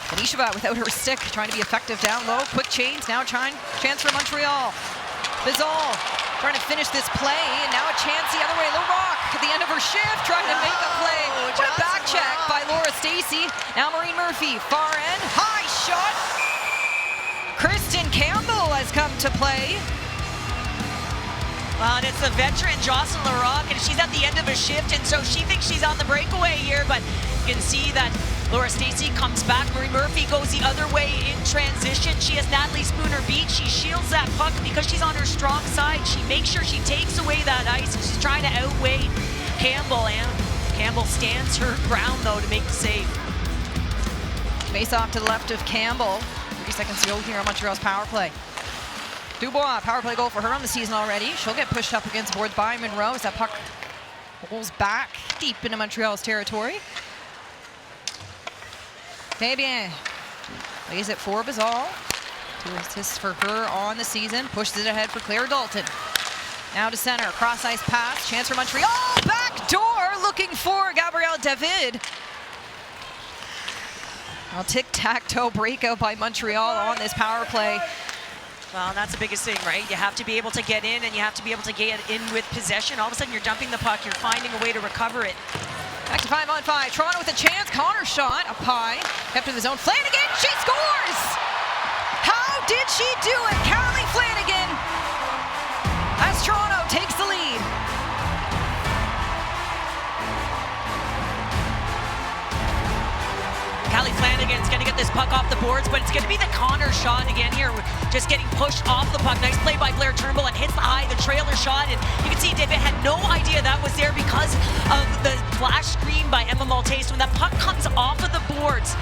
Benisheva without her stick, trying to be effective down low. Quick change. Now chance for Montreal. Bizol trying to finish this play, and now a chance the other way. LaRock at the end of her shift, trying to make a play. What a back check by Laura Stacey. Now Maureen Murphy, far end, high shot. Kristen Campbell has come to play. Well, and it's the veteran Jocelyn LaRock, and she's at the end of a shift, and so she thinks she's on the breakaway here, but you can see that Laura Stacey comes back. Maureen Murphy goes the other way in transition. She has Natalie Spooner beat. She shields that puck because she's on her strong side. She makes sure she takes away that ice, and she's trying to outweigh Campbell, and Campbell stands her ground, though, to make the save. Face off to the left of Campbell. 30 seconds to go here on Montreal's power play. Dubois, power play goal for her on the season already. She'll get pushed up against boards by Monroe as that puck rolls back deep into Montreal's territory. Fabien lays it for Bizol. 2 assists for her on the season. Pushes it ahead for Claire Dalton. Now to center, cross-ice pass, chance for Montreal. Back door, looking for Gabrielle David. A tic-tac-toe breakout by Montreal on this power play. Well, that's the biggest thing, right? You have to be able to get in, and you have to be able to get in with possession. All of a sudden, you're dumping the puck. You're finding a way to recover it. Back to 5-on-5. Toronto with a chance. Connor shot up high. Kept in the zone. Flanagan, she scores! How did she do it? Carolee Flanagan as Toronto takes the lead. Callie Flanagan's going to get this puck off the boards, but it's going to be the Connor shot again here. Just getting pushed off the puck. Nice play by Blair Turnbull, and hits the high, the trailer shot. And you can see David had no idea that was there because of the flash screen by Emma Maltese. When that puck comes off of the boards,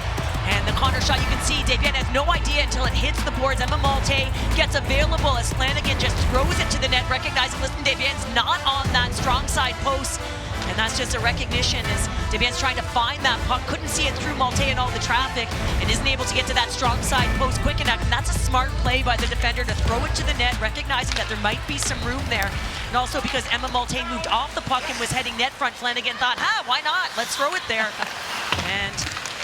and the Connor shot, you can see David has no idea until it hits the boards. Emma Maltese gets available as Flanagan just throws it to the net, recognizing, listen, David's not on that strong side post. And that's just a recognition as Debian's trying to find that puck. Couldn't see it through Malte and all the traffic and isn't able to get to that strong side post quick enough. And that's a smart play by the defender to throw it to the net, recognizing that there might be some room there. And also because Emma Malte moved off the puck and was heading net front, Flanagan thought, why not? Let's throw it there. And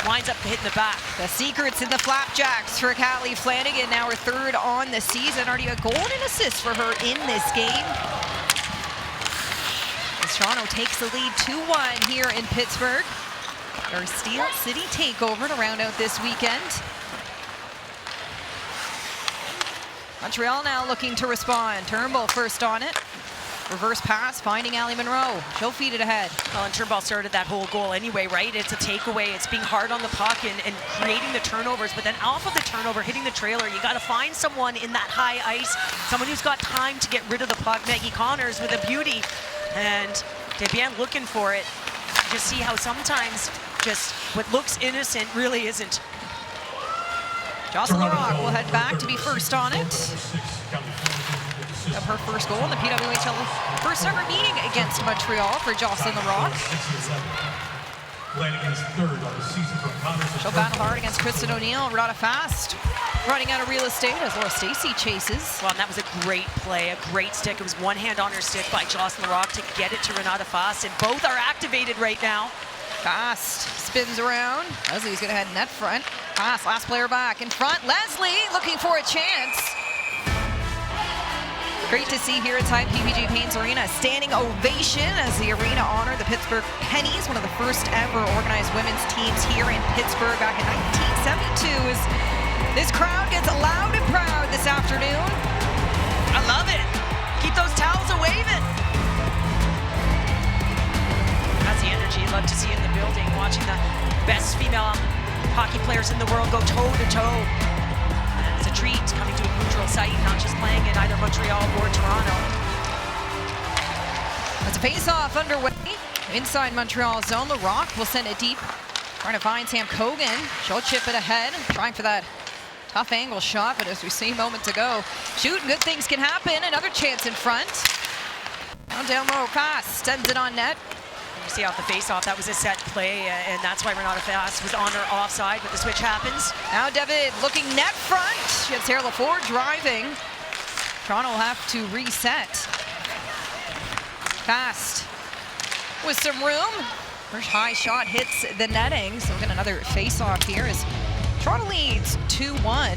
winds up hitting the back. The secrets in the flapjacks for Callie Flanagan, now her 3rd on the season. Already a goal and an assist for her in this game. Toronto takes the lead 2-1 here in Pittsburgh. Their Steel City takeover to round out this weekend. Montreal now looking to respond. Turnbull first on it. Reverse pass, finding Allie Monroe. She'll feed it ahead. Well, and Turnbull started that whole goal anyway, right? It's a takeaway. It's being hard on the puck and creating the turnovers. But then off of the turnover, hitting the trailer, you got to find someone in that high ice, someone who's got time to get rid of the puck. Maggie Connors with a beauty. And Debian looking for it. Just see how sometimes just what looks innocent really isn't. Jocelyn LaRock will head back to be first on it. Of her first goal in the PWHL first ever meeting against Montreal for Jocelyn LaRock. Flanagan's 3rd on the season for Condensed. She'll battle hard against Kristen O'Neill. Renata Fast running out of real estate as Laura Stacey chases. Well, and that was a great play, a great stick. It was one hand on her stick by Jocelyn LaRock to get it to Renata Fast, and both are activated right now. Fast spins around. Leslie's gonna head net front. Fast, last player back in front. Leslie looking for a chance. Great to see here inside PPG Paints Arena. Standing ovation as the arena honored the Pittsburgh Pennies, one of the first ever organized women's teams here in Pittsburgh back in 1972. As this crowd gets loud and proud this afternoon. I love it. Keep those towels a-waving. That's the energy you'd love to see in the building, watching the best female hockey players in the world go toe-to-toe. It's a treat coming to a neutral site, not just playing in either Montreal or Toronto. That's a face-off underway inside Montreal zone. The Rock will send it deep, trying to find Sam Cogan. She'll chip it ahead, trying for that tough angle shot, but as we see moments ago, shooting good things can happen. Another chance in front. Down low pass, sends it on net. You see off the face-off, that was a set play, and that's why Renata Fast was on her offside, but the switch happens. Now David looking net front. She had Sarah LaFord driving. Toronto will have to reset. Fast with some room. First high shot hits the netting, so we'll get another face-off here as Toronto leads 2-1.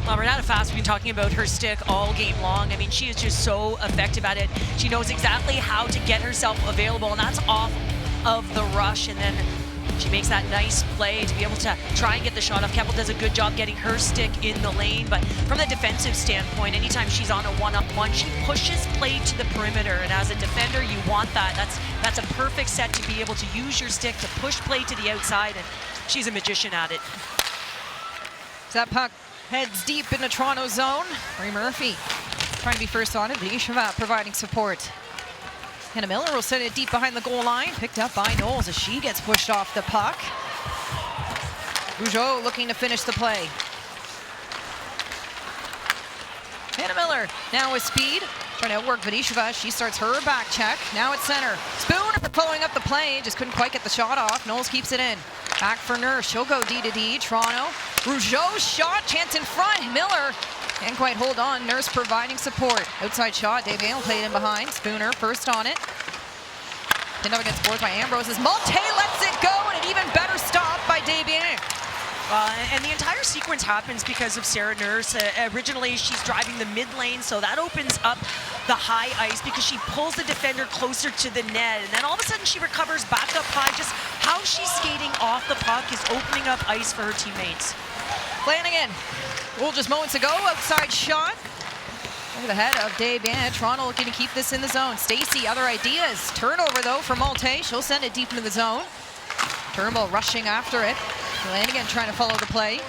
Well, Renata Fast, we've been talking about her stick all game long. I mean, she is just so effective at it. She knows exactly how to get herself available, and that's off of the rush. And then she makes that nice play to be able to try and get the shot off. Keppel does a good job getting her stick in the lane, but from the defensive standpoint, anytime she's on a one-on-one, she pushes play to the perimeter. And as a defender, you want that. That's a perfect set to be able to use your stick to push play to the outside, and she's a magician at it. That puck heads deep into Toronto zone. Ray Murphy trying to be first on it. Vinishava providing support. Hannah Miller will send it deep behind the goal line. Picked up by Knowles as she gets pushed off the puck. Rougeau looking to finish the play. Hannah Miller now with speed. Trying to outwork Vinishava. She starts her back check. Now at center. Spooner following up the play. Just couldn't quite get the shot off. Knowles keeps it in. Back for Nurse. She'll go D to D. Toronto. Rougeau shot. Chance in front. Miller can't quite hold on. Nurse providing support. Outside shot. Dave Yale played in behind. Spooner first on it. Pinned up against boards by Ambrose as Malte lets it go, and an even better stop by Dave Yale. And the entire sequence happens because of Sarah Nurse. Originally, she's driving the mid lane, so that opens up the high ice because she pulls the defender closer to the net. And then all of a sudden, she recovers back up high. Just how she's skating off the puck is opening up ice for her teammates. Flanagan, well, just moments ago, outside shot. Over the head of Dave Yan. Toronto looking to keep this in the zone. Stacey, other ideas. Turnover, though, for Malte. She'll send it deep into the zone. Turnbull rushing after it. Flanagan trying to follow the play.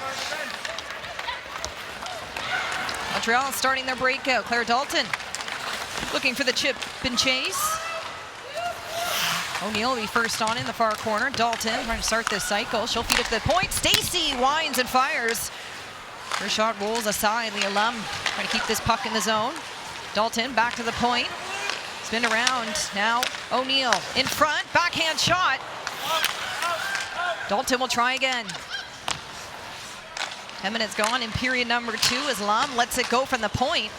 Montreal starting their breakout. Claire Dalton looking for the chip and chase. O'Neill will be first on in the far corner. Dalton trying to start this cycle. She'll feed it to the point. Stacey winds and fires. Her shot rolls aside. The alum trying to keep this puck in the zone. Dalton back to the point. Spin around. Now O'Neill in front. Backhand shot. Dalton will try again. 10 minutes gone in period number 2 as Lum lets it go from the point.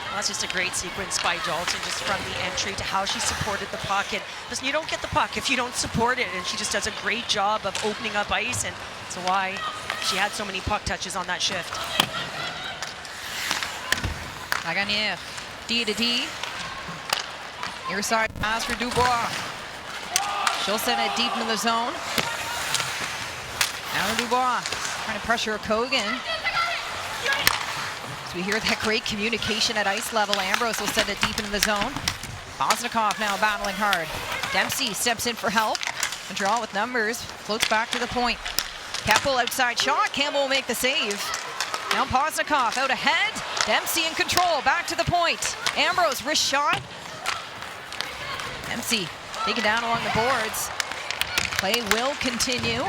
Well, that's just a great sequence by Dalton, just from the entry to how she supported the puck. And listen, you don't get the puck if you don't support it, and she just does a great job of opening up ice, and that's why she had so many puck touches on that shift. Lagunière, D to D. Near side pass for Dubois. She'll send it deep into the zone. Now Dubois trying to pressure Kogan. So we hear that great communication at ice level. Ambrose will send it deep into the zone. Bosnikoff now battling hard. Dempsey steps in for help. Montreal with numbers, floats back to the point. Keppel outside shot. Campbell will make the save. Now Bosnikoff out ahead. Dempsey in control, back to the point. Ambrose wrist shot. Dempsey taken down along the boards. Play will continue.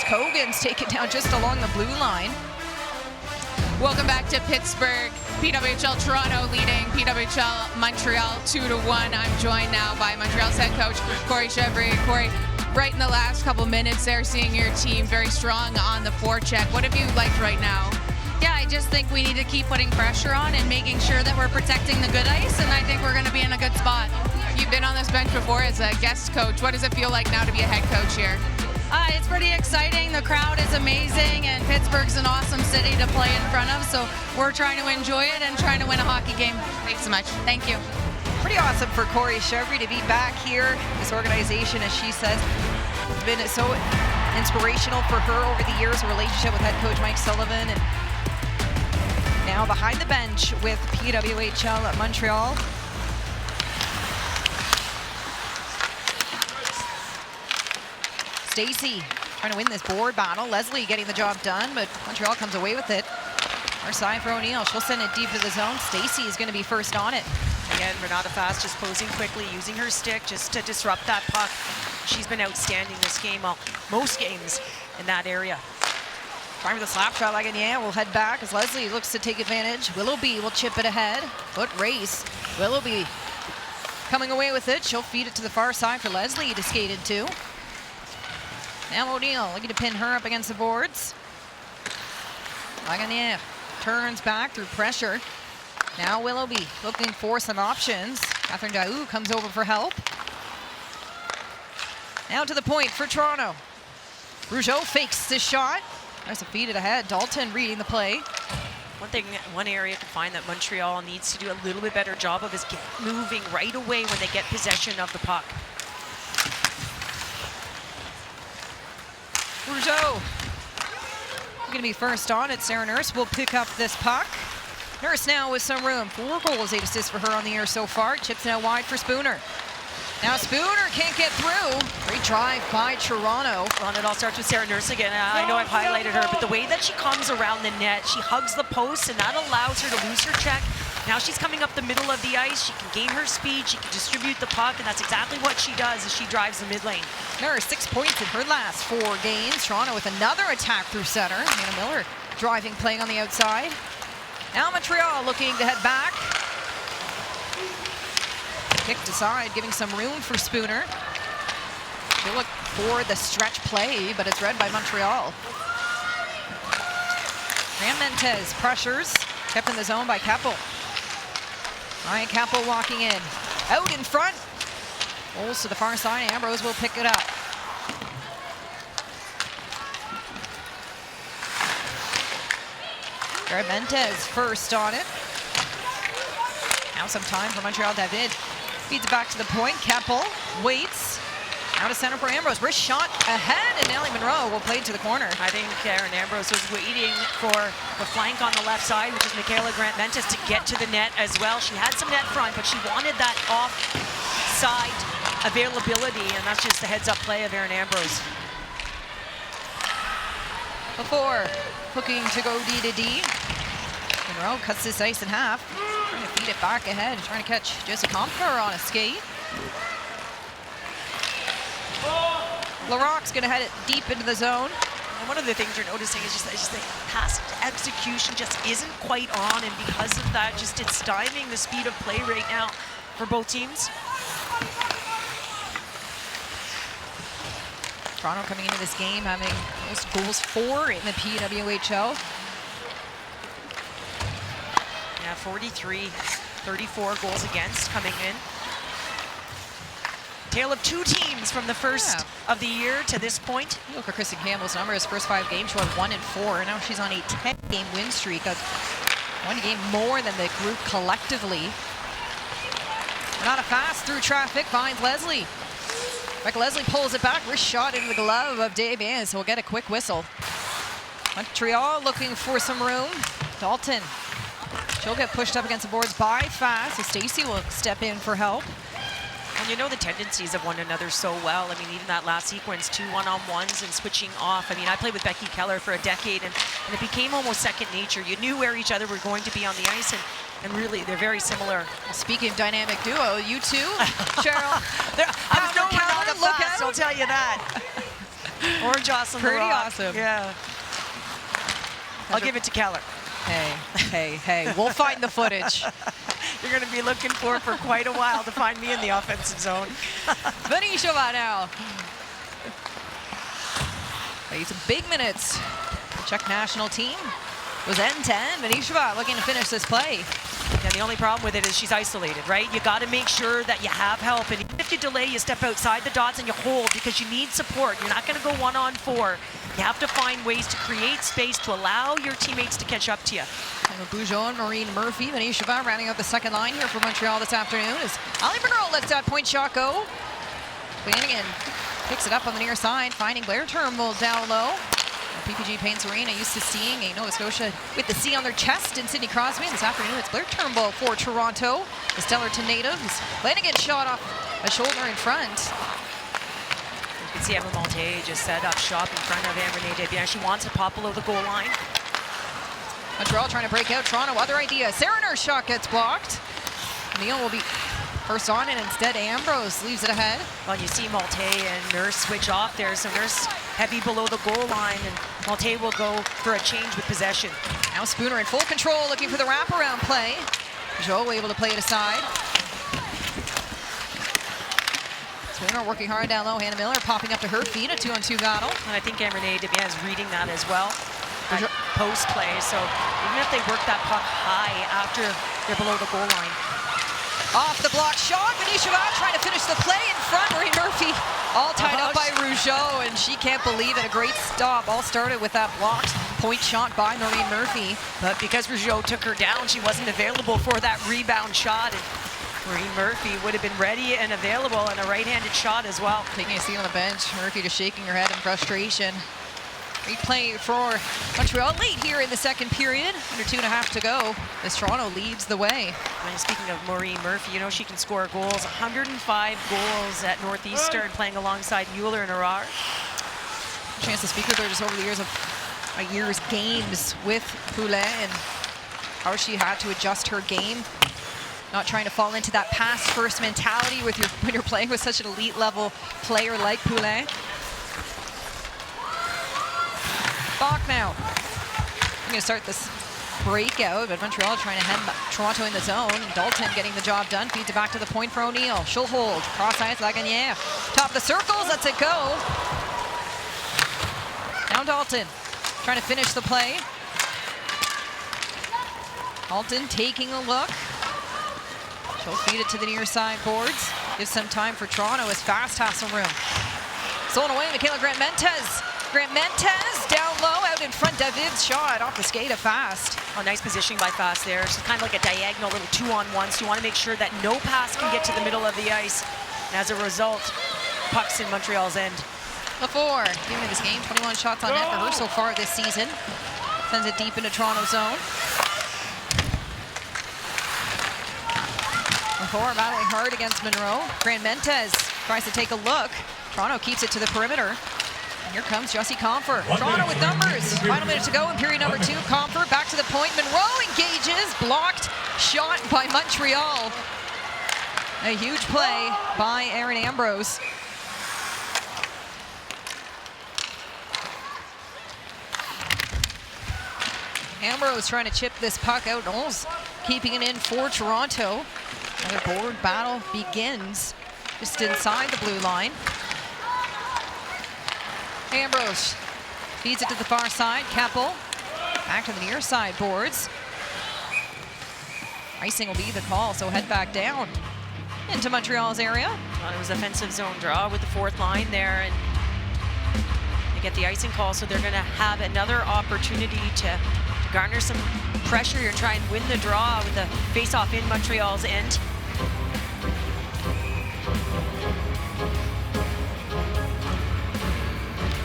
Kogan's taken down just along the blue line. Welcome back to Pittsburgh. PWHL Toronto leading PWHL Montreal 2-1. I'm joined now by Montreal's head coach, Corey Chevry. Corey, right in the last couple minutes there, seeing your team very strong on the forecheck. What have you liked right now? Yeah, I just think we need to keep putting pressure on and making sure that we're protecting the good ice, and I think we're going to be in a good spot. You've been on this bench before as a guest coach. What does it feel like now to be a head coach here? It's pretty exciting. The crowd is amazing, and Pittsburgh's an awesome city to play in front of, so we're trying to enjoy it and trying to win a hockey game. Thanks so much. Thank you. Pretty awesome for Corey Chevry to be back here. This organization, as she says, has been so inspirational for her over the years, a relationship with head coach Mike Sullivan, and now behind the bench with PWHL at Montreal. Stacey trying to win this board battle. Leslie getting the job done, but Montreal comes away with it. Our side for O'Neill. She'll send it deep to the zone. Stacey is going to be first on it. Again, Renata Fast just closing quickly, using her stick just to disrupt that puck. She's been outstanding this game, well, most games in that area. Trying for the slap shot, Lagunier will head back as Leslie looks to take advantage. Willoughby will chip it ahead. Foot race. Willoughby coming away with it. She'll feed it to the far side for Leslie to skate into. Now O'Neill looking to pin her up against the boards. Lagunier turns back through pressure. Now Willoughby looking for some options. Catherine Daou comes over for help. Now to the point for Toronto. Rougeau fakes this shot. Tries to feed it ahead. Dalton reading the play. One area to find that Montreal needs to do a little bit better job of is get moving right away when they get possession of the puck. Rougeau going to be first on it. Sarah Nurse will pick up this puck. Nurse now with some room. 4 goals, 8 assists for her on the year so far. Chips now wide for Spooner. Now Spooner can't get through. Great drive by Toronto. Well, and it all starts with Sarah Nurse again. I know I've highlighted her, but the way that she comes around the net, she hugs the post, and that allows her to lose her check. Now she's coming up the middle of the ice. She can gain her speed. She can distribute the puck, and that's exactly what she does as she drives the mid lane. Nurse 6 points in her last 4 games. Toronto with another attack through center. Hannah Miller driving, playing on the outside. Now Montreal looking to head back. Kicked aside, giving some room for Spooner. They look for the stretch play, but it's read by Montreal. Graham Mentez pressures, kept in the zone by Keppel. Ryan Keppel walking in. Out in front. Rolls to the far side. Ambrose will pick it up. Graham Mentez first on it. Now some time for Montreal. David feeds it back to the point. Keppel waits. Now to center for Ambrose. Wrist shot ahead, and Nellie Monroe will play it to the corner. I think Erin Ambrose was waiting for the flank on the left side, which is Michaela Grant-Mentis, to get to the net as well. She had some net front, but she wanted that off-side availability, and that's just the heads-up play of Erin Ambrose. Before hooking to go D to D. Monroe cuts this ice in half. Trying to feed it back ahead, trying to catch Jessica Compher on a skate. LaRocque's going to head it deep into the zone. And one of the things you're noticing is just the pass execution just isn't quite on, and because of that, just it's stymieing the speed of play right now for both teams. Toronto coming into this game having most goals for in the PWHL. Yeah, 43, 34 goals against coming in. Tale of 2 teams from the first of the year to this point. Look at Kristen Campbell's numbers. First 5 games, she won 1 and 4. And now she's on a 10-game win streak of 1 game more than the group collectively. Renata Fast through traffic, finds Leslie. Rebecca Leslie pulls it back. Wrist shot into the glove of Davies, so we'll get a quick whistle. Montreal looking for some room. Dalton. She'll get pushed up against the boards by Fast, so Stacey will step in for help. And you know the tendencies of one another so well. I mean, even that last sequence, 2 one-on-ones and switching off. I mean, I played with Becky Keller for a decade, and it became almost second nature. You knew where each other were going to be on the ice, and really, they're very similar. Well, speaking of dynamic duo, you two, Cheryl. I was nowhere not a look fast, out. I'll tell you that. Or Jocelyn Pretty LaRocque. awesome. Yeah. I'll give it to Keller. Hey, we'll find the footage. You're going to be looking for quite a while to find me in the offensive zone. Vanishova now. Plays some big minutes. The Czech national team was end to end. Vanishova looking to finish this play. Yeah, And the only problem with it is she's isolated, right? You got to make sure that you have help. And even if you delay, you step outside the dots and you hold because you need support. You're not going to go 1-on-4. You have to find ways to create space to allow your teammates to catch up to you. Bougeon, Maureen Murphy, Manisha Chavin rounding out the second line here for Montreal this afternoon as Ali Monroe lets that point shot go. Flanagan picks it up on the near side, finding Blair Turnbull down low. PPG Paints Arena used to seeing a Nova Scotia with the C on their chest in Sidney Crosby. And this afternoon, it's Blair Turnbull for Toronto. The Stellarton native who's Flanagan shot off a shoulder in front. You can see Emma Monté just set up shop in front of Renee Desbiens. She wants to pop below the goal line. Montreal trying to break out. Toronto, other idea. Sarah Nurse shot gets blocked. Neal will be first on it. Instead, Ambrose leaves it ahead. Well, you see Monté and Nurse switch off there. So Nurse heavy below the goal line, and Monté will go for a change with possession. Now Spooner in full control, looking for the wraparound play. Joe able to play it aside. Spooner working hard down low. Hannah Miller popping up to her feet. A 2-on-2 battle. And I think Renee Desbiens is reading that as well. That post play. So even if they work that puck high after they're below the goal line. Off the block shot, Manisha Chavin trying to finish the play in front. Marie Murphy all tied up by Rougeau, and she can't believe it. A great stop. All started with that blocked point shot by Marie Murphy. But because Rougeau took her down, she wasn't available for that rebound shot. And Marie Murphy would have been ready and available, and a right-handed shot as well. Taking a seat on the bench, Murphy just shaking her head in frustration. Replay for Montreal late here in the second period. Under 2.5 to go as Toronto leads the way. And speaking of Maureen Murphy, you know she can score goals. 105 goals at Northeastern, playing alongside Mueller and Arar. Chance to speak with her just over the years of a year's games with Poulet and how she had to adjust her game. Not trying to fall into that pass-first mentality when you're playing with such an elite level player like Poulet. Bach now. I'm going to start this breakout, but Montreal trying to head Toronto in the zone. Dalton getting the job done. Feeds it back to the point for O'Neill. She'll hold. Cross ice, Lagunière. Top of the circles, lets it go. Now Dalton trying to finish the play. Dalton taking a look. She'll feed it to the near side boards. Gives some time for Toronto as Fast has some room. Stolen away, Michaela Grant-Mentes. Grant-Mentes down low, out in front. David's shot off the skate of Fast. Oh, nice positioning by Fast there. It's kind of like a diagonal little 2-on-1. So you want to make sure that no pass can get to the middle of the ice. And as a result, pucks in Montreal's end. LaFour giving this game 21 shots on net for her so far this season. Sends it deep into Toronto zone. LaFour battling hard against Monroe. Grant-Mentes tries to take a look. Toronto keeps it to the perimeter. And here comes Jussie Comfer. Toronto with numbers. Final minute to go in period number 2. Comfer back to the point. Monroe engages. Blocked shot by Montreal. A huge play by Erin Ambrose. Ambrose trying to chip this puck out. Knowles keeping it in for Toronto. Another board battle begins just inside the blue line. Ambrose feeds it to the far side. Keppel back to the near side boards. Icing will be the call, so head back down into Montreal's area. Well, it was offensive zone draw with the fourth line there, and they get the icing call, so they're going to have another opportunity to garner some pressure and try and win the draw with the face-off in Montreal's end.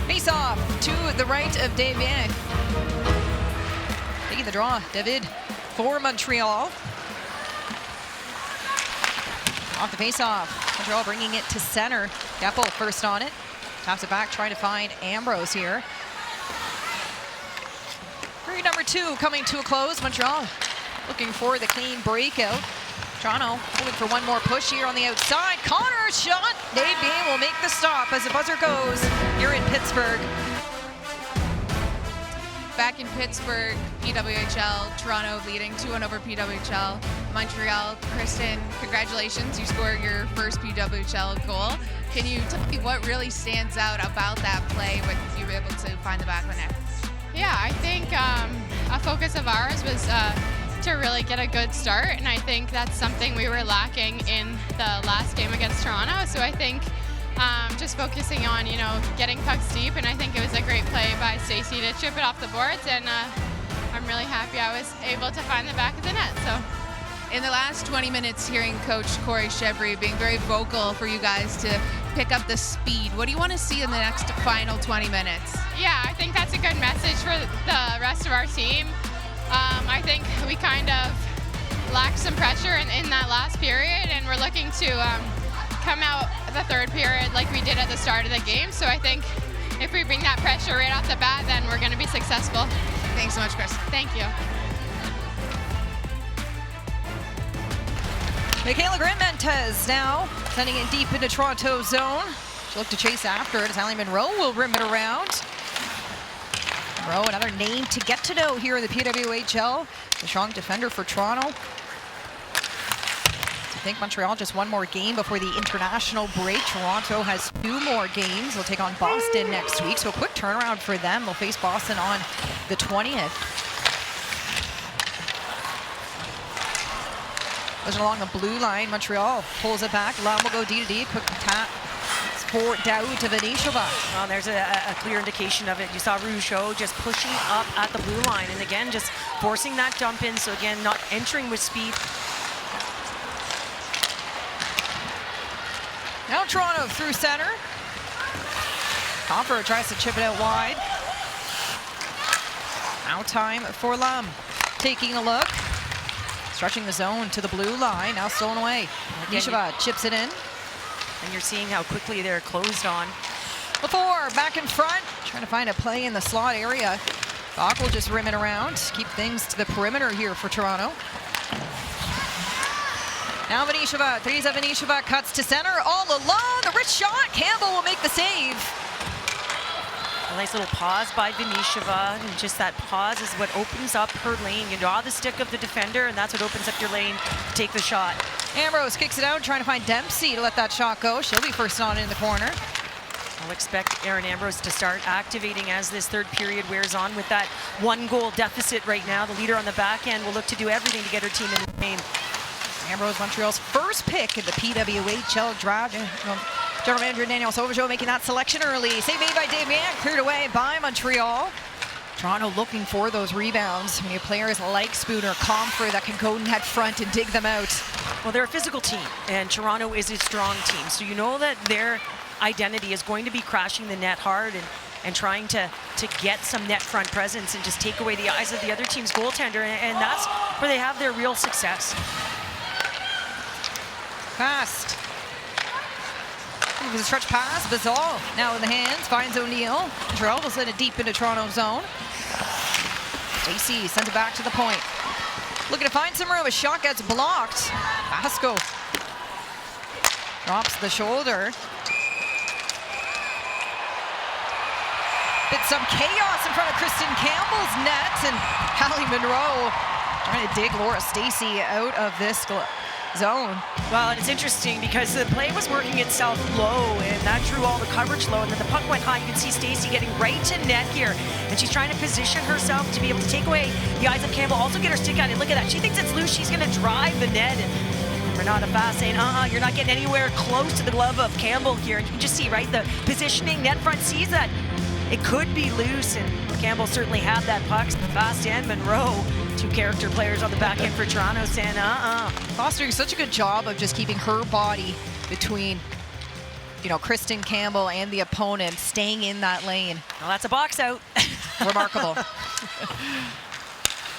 Face-off to the right of Desbiens. Taking the draw, David for Montreal. Off the face-off, Montreal bringing it to center. Keppel first on it. Taps it back, trying to find Ambrose here. Period number 2 coming to a close. Montreal looking for the clean breakout. Toronto hoping for one more push here on the outside. Connor's shot. Desbiens will make the stop as the buzzer goes here in Pittsburgh. Back in Pittsburgh, PWHL, Toronto leading 2-1 over PWHL. Montreal, Kristen, congratulations, you scored your first PWHL goal. Can you tell me what really stands out about that play with you able to find the back of the net? Yeah, I think a focus of ours was to really get a good start, and I think that's something we were lacking in the last game against Toronto. So I think just focusing on, getting pucks deep, and I think it was a great play by Stacey to chip it off the boards, and I'm really happy I was able to find the back of the net. So. In the last 20 minutes, hearing Coach Corey Chevry being very vocal for you guys to pick up the speed, what do you want to see in the next final 20 minutes? Yeah, I think that's a good message for the rest of our team. I think we kind of lacked some pressure in that last period, and we're looking to come out the third period like we did at the start of the game. So I think if we bring that pressure right off the bat, then we're going to be successful. Thanks so much, Chris. Thank you. Michaela Grandmentez now sending it deep into Toronto's zone. She'll look to chase after it as Allie Monroe will rim it around. Monroe, another name to get to know here in the PWHL. A strong defender for Toronto. I think Montreal just one more game before the international break. Toronto has 2 more games. They'll take on Boston next week, so a quick turnaround for them. They'll face Boston on the 20th. Along the blue line, Montreal pulls it back. Lam will go D to D. Quick tap for Daoud to Venishova. Well, there's a clear indication of it. You saw Rougeau just pushing up at the blue line, and again, just forcing that dump in. So again, not entering with speed. Now Toronto through center. Comper tries to chip it out wide. Now time for Lam. Taking a look. Stretching the zone to the blue line, now stolen away. Venishova chips it in. And you're seeing how quickly they're closed on. Before, back in front, trying to find a play in the slot area. Bach will just rim it around, keep things to the perimeter here for Toronto. Now Venishova, Teresa Venishova cuts to center, all alone, the rich shot, Campbell will make the save. A nice little pause by Venishova, and just that pause is what opens up her lane. You draw the stick of the defender, and that's what opens up your lane to take the shot. Ambrose kicks it out, trying to find Dempsey to let that shot go. She'll be first on in the corner. I'll expect Erin Ambrose to start activating as this third period wears on with that 1-goal deficit right now. The leader on the back end will look to do everything to get her team in the game. Ambrose, Montreal's first pick in the PWHL draft. General Manager Daniel Sauvageau making that selection early. Save made by Damien, cleared away by Montreal. Toronto looking for those rebounds. When you have players like Spooner, Comfort that can go net front and dig them out. Well, they're a physical team, and Toronto is a strong team. So you know that their identity is going to be crashing the net hard and trying to get some net front presence and just take away the eyes of the other team's goaltender. And that's where they have their real success. Fast. It was a stretch pass. Bazal now in the hands, finds O'Neill. Montreal will send it deep into Toronto's zone. Stacey sends it back to the point. Looking to find some room. A shot gets blocked. Pasco drops the shoulder. Bit some chaos in front of Kristen Campbell's net, and Allie Monroe trying to dig Laura Stacey out of this zone. Well, and it's interesting because the play was working itself low, and that drew all the coverage low, and then the puck went high. You can see Stacey getting right to net here, and she's trying to position herself to be able to take away the eyes of Campbell, also get her stick out. And look at that, she thinks it's loose, she's gonna drive the net, and Renata Fast saying, you're not getting anywhere close to the glove of Campbell here. And you can just see, right, the positioning, net front sees that it could be loose, and Campbell certainly had that puck. Fast and Monroe, 2 character players on the back end for Toronto, saying, Foster doing such a good job of just keeping her body between, Kristen Campbell and the opponent, staying in that lane. Well, that's a box out. Remarkable.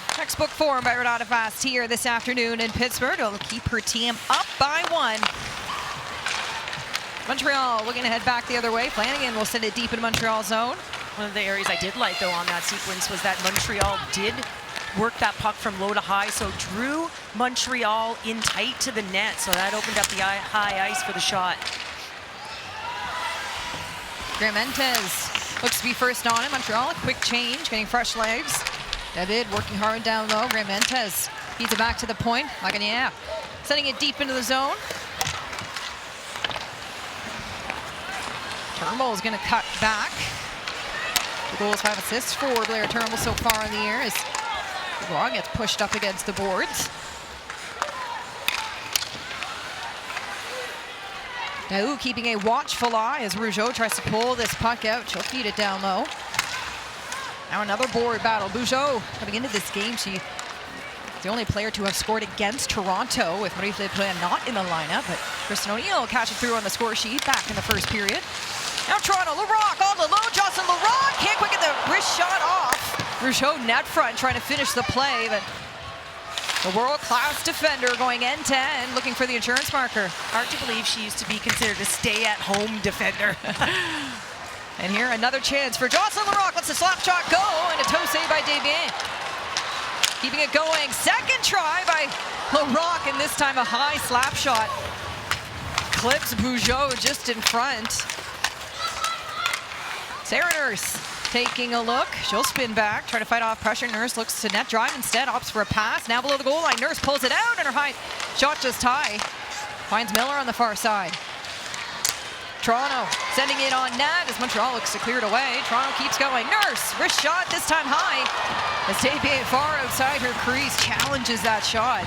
Textbook form by Renata Fast here this afternoon in Pittsburgh. It'll keep her team up by 1. Montreal looking to head back the other way. Flanagan will send it deep into Montreal zone. One of the areas I did like, though, on that sequence was that Montreal did work that puck from low to high, so drew Montreal in tight to the net, so that opened up the high ice for the shot. Grandmentez looks to be first on it. Montreal, a quick change, getting fresh legs. David working hard down low. Grandmentez feeds it back to the point. Magania sending it deep into the zone. Turnbull is going to cut back. 2 goals, 5 assists for Blair Turnbull so far in the year as LeBron gets pushed up against the boards. Now keeping a watchful eye as Rougeau tries to pull this puck out. She'll feed it down low. Now another board battle. Rougeau coming into this game, she's the only player to have scored against Toronto with Marie-Philippe Poulin not in the lineup, but Kristen O'Neill catching through on the score sheet back in the first period. Now Toronto, Larocque all alone. Jocelyn Larocque can't quite get the wrist shot off. Rougeau net front trying to finish the play, but the world-class defender going end-to-end, looking for the insurance marker. Hard to believe she used to be considered a stay-at-home defender. And here, another chance for Jocelyn Larocque. Lets the slap shot go, and a toe save by Desbiens. Keeping it going. Second try by Larocque, and this time a high slap shot. Clips Rougeau just in front. Sarah Nurse taking a look. She'll spin back, try to fight off pressure. Nurse looks to net drive instead, opts for a pass. Now below the goal line, Nurse pulls it out, and her high shot just high. Finds Miller on the far side. Toronto sending it on net as Montreal looks to clear it away. Toronto keeps going. Nurse, wrist shot, this time high. As Desbiens far outside her crease challenges that shot.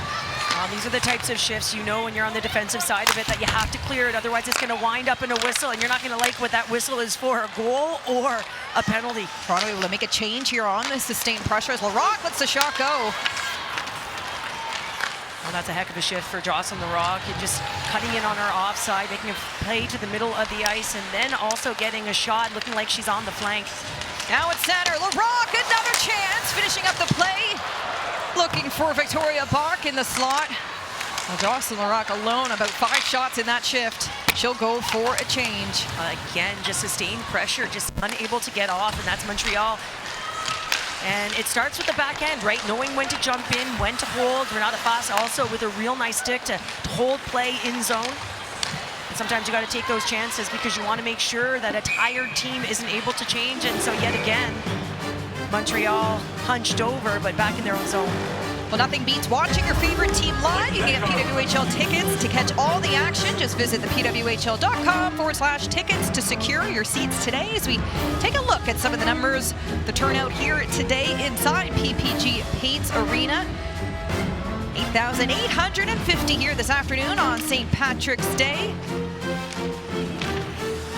These are the types of shifts you know when you're on the defensive side of it that you have to clear it, otherwise it's going to wind up in a whistle, and you're not going to like what that whistle is for, a goal or a penalty. Toronto able to make a change here on the sustained pressure as Larocque lets the shot go. Well, that's a heck of a shift for Jocelyn Larocque, and just cutting in on her offside, making a play to the middle of the ice, and then also getting a shot, looking like she's on the flank. Now it's center, Larocque, another chance, finishing up the play. Looking for Victoria Bach in the slot. Well, Jocelyn Larocque alone, about 5 shots in that shift. She'll go for a change. Again, just sustained pressure, just unable to get off, and that's Montreal. And it starts with the back end, right? Knowing when to jump in, when to hold. Renata Fass also with a real nice stick to hold play in zone. And sometimes you got to take those chances because you want to make sure that a tired team isn't able to change. And so yet again, Montreal hunched over, but back in their own zone. Well, nothing beats watching your favorite team live. You can get PWHL tickets to catch all the action. Just visit thepwhl.com/tickets to secure your seats today as we take a look at some of the numbers. The turnout here today inside PPG Paints Arena. 8,850 here this afternoon on St. Patrick's Day.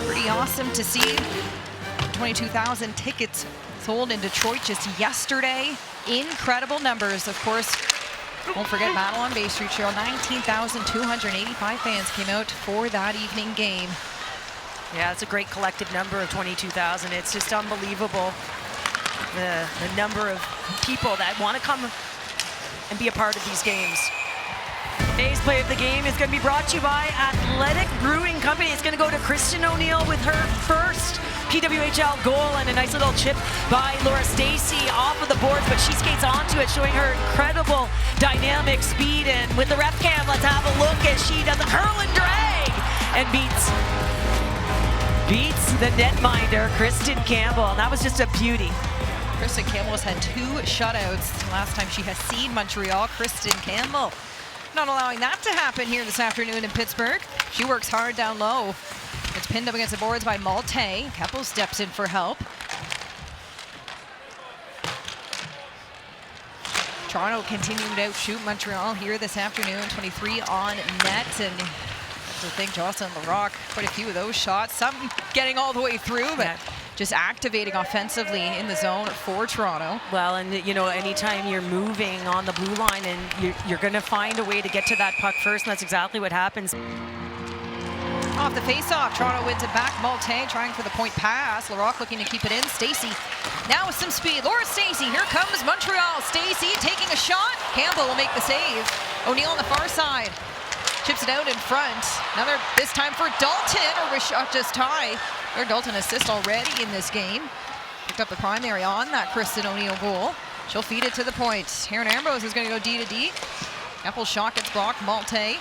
Pretty awesome to see. 22,000 tickets sold in Detroit just yesterday. Incredible numbers, of course. Don't forget Battle on Bay Street Show. 19,285 fans came out for that evening game. Yeah, it's a great collective number of 22,000. It's just unbelievable, the number of people that want to come and be a part of these games. Today's play of the game is going to be brought to you by Athletic Brewing Company. It's going to go to Kristen O'Neill with her first PWHL goal, and a nice little chip by Laura Stacey off of the boards, but she skates onto it, showing her incredible dynamic speed. And with the ref cam, let's have a look as she does a curl and drag and beats the netminder, Kristen Campbell. And that was just a beauty. Kristen Campbell has had 2 shutouts last time she has seen Montreal. Kristen Campbell not allowing that to happen here this afternoon in Pittsburgh. She works hard down low. It's pinned up against the boards by Malte. Keppel steps in for help. Toronto continuing to outshoot Montreal here this afternoon. 23 on net, and I think Jocelyn Larocque, quite a few of those shots. Some getting all the way through, but just activating offensively in the zone for Toronto. Well, and you know, anytime you're moving on the blue line, and you're going to find a way to get to that puck first, and that's exactly what happens. Off the face-off, Toronto wins it back. Malte trying for the point pass. Larocque looking to keep it in. Stacey now with some speed. Laura Stacey, here comes Montreal. Stacey taking a shot. Campbell will make the save. O'Neill on the far side. Chips it out in front. Another, this time for Dalton, or was shot just high. Their Dalton assist already in this game. Picked up the primary on that Kristen O'Neill goal. She'll feed it to the point. Erin Ambrose is going to go D to D. Apple's shot gets blocked. Malte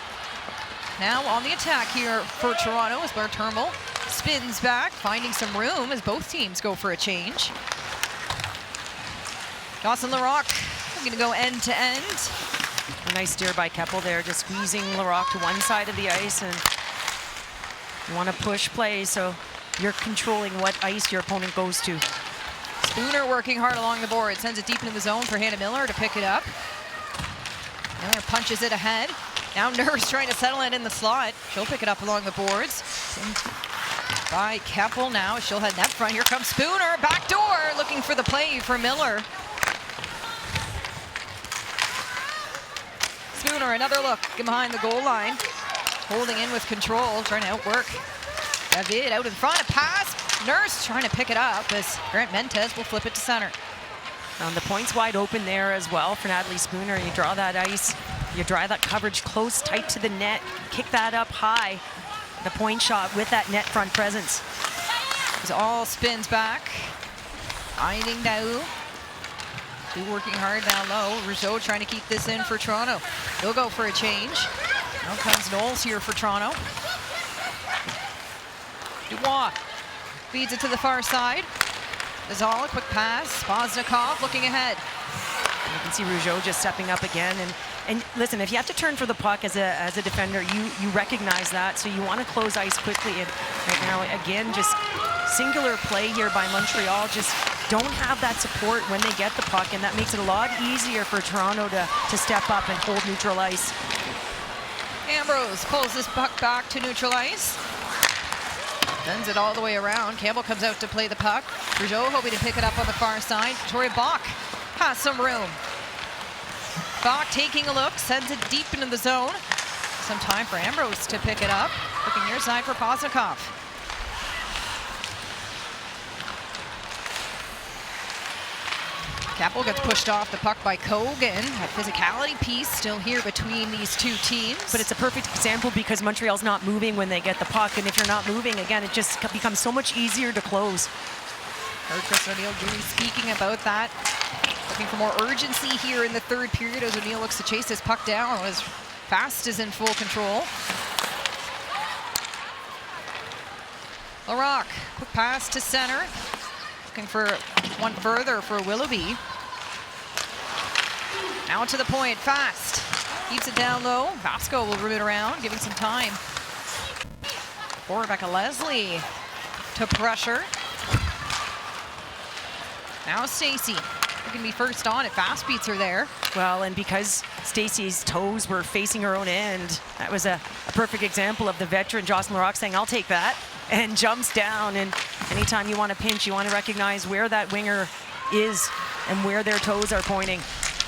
now on the attack here for Toronto as Blair Turnbull spins back, finding some room as both teams go for a change. Jocelyn Larocque going to go end to end. A nice steer by Keppel there, just squeezing Larocque to one side of the ice, and you want to push play, so you're controlling what ice your opponent goes to. Spooner working hard along the board. Sends it deep into the zone for Hannah Miller to pick it up. Miller punches it ahead. Now Nurse trying to settle it in the slot. She'll pick it up along the boards. By Keppel now. She'll head net front. Here comes Spooner. Back door. Looking for the play for Miller. Spooner, another look behind the goal line. Holding in with control. Trying to outwork David out in front. A pass. Nurse trying to pick it up as Grant Mentes will flip it to center. The point's wide open there as well for Natalie Spooner. You draw that ice. You drive that coverage close, tight to the net. Kick that up high. The point shot with that net front presence. It all spins back. Finding Daou. Two working hard down low. Rougeau trying to keep this in for Toronto. They'll go for a change. Now comes Knowles here for Toronto. Dubois feeds it to the far side. Azal, a quick pass. Bosnikov looking ahead. You can see Rougeau just stepping up again. And listen, if you have to turn for the puck as a defender, you recognize that, so you want to close ice quickly. And right now, again, just singular play here by Montreal. Just don't have that support when they get the puck, and that makes it a lot easier for Toronto to step up and hold neutral ice. Ambrose pulls this puck back to neutral ice. Sends it all the way around. Campbell comes out to play the puck. Rougeau hoping to pick it up on the far side. Tori Bach has some room. Bach taking a look, sends it deep into the zone. Some time for Ambrose to pick it up. Looking near side for Bosnikov. Keppel gets pushed off the puck by Kogan. That physicality piece still here between these two teams. But it's a perfect example because Montreal's not moving when they get the puck. And if you're not moving, again, it just becomes so much easier to close. Heard Chris O'Neill speaking about that. Looking for more urgency here in the third period as O'Neill looks to chase this puck down. As Fast is in full control. Larocque, quick pass to center. Looking for one further for Willoughby. Now to the point, Fast. Keeps it down low. Vasco will root it around, giving some time for Rebecca Leslie to pressure. Now Stacey. Looking to be first on it. Fast beats her there. Well, and because Stacey's toes were facing her own end, that was a perfect example of the veteran Jocelyn Larocque saying, I'll take that, and jumps down. And anytime you want to pinch, you want to recognize where that winger is and where their toes are pointing.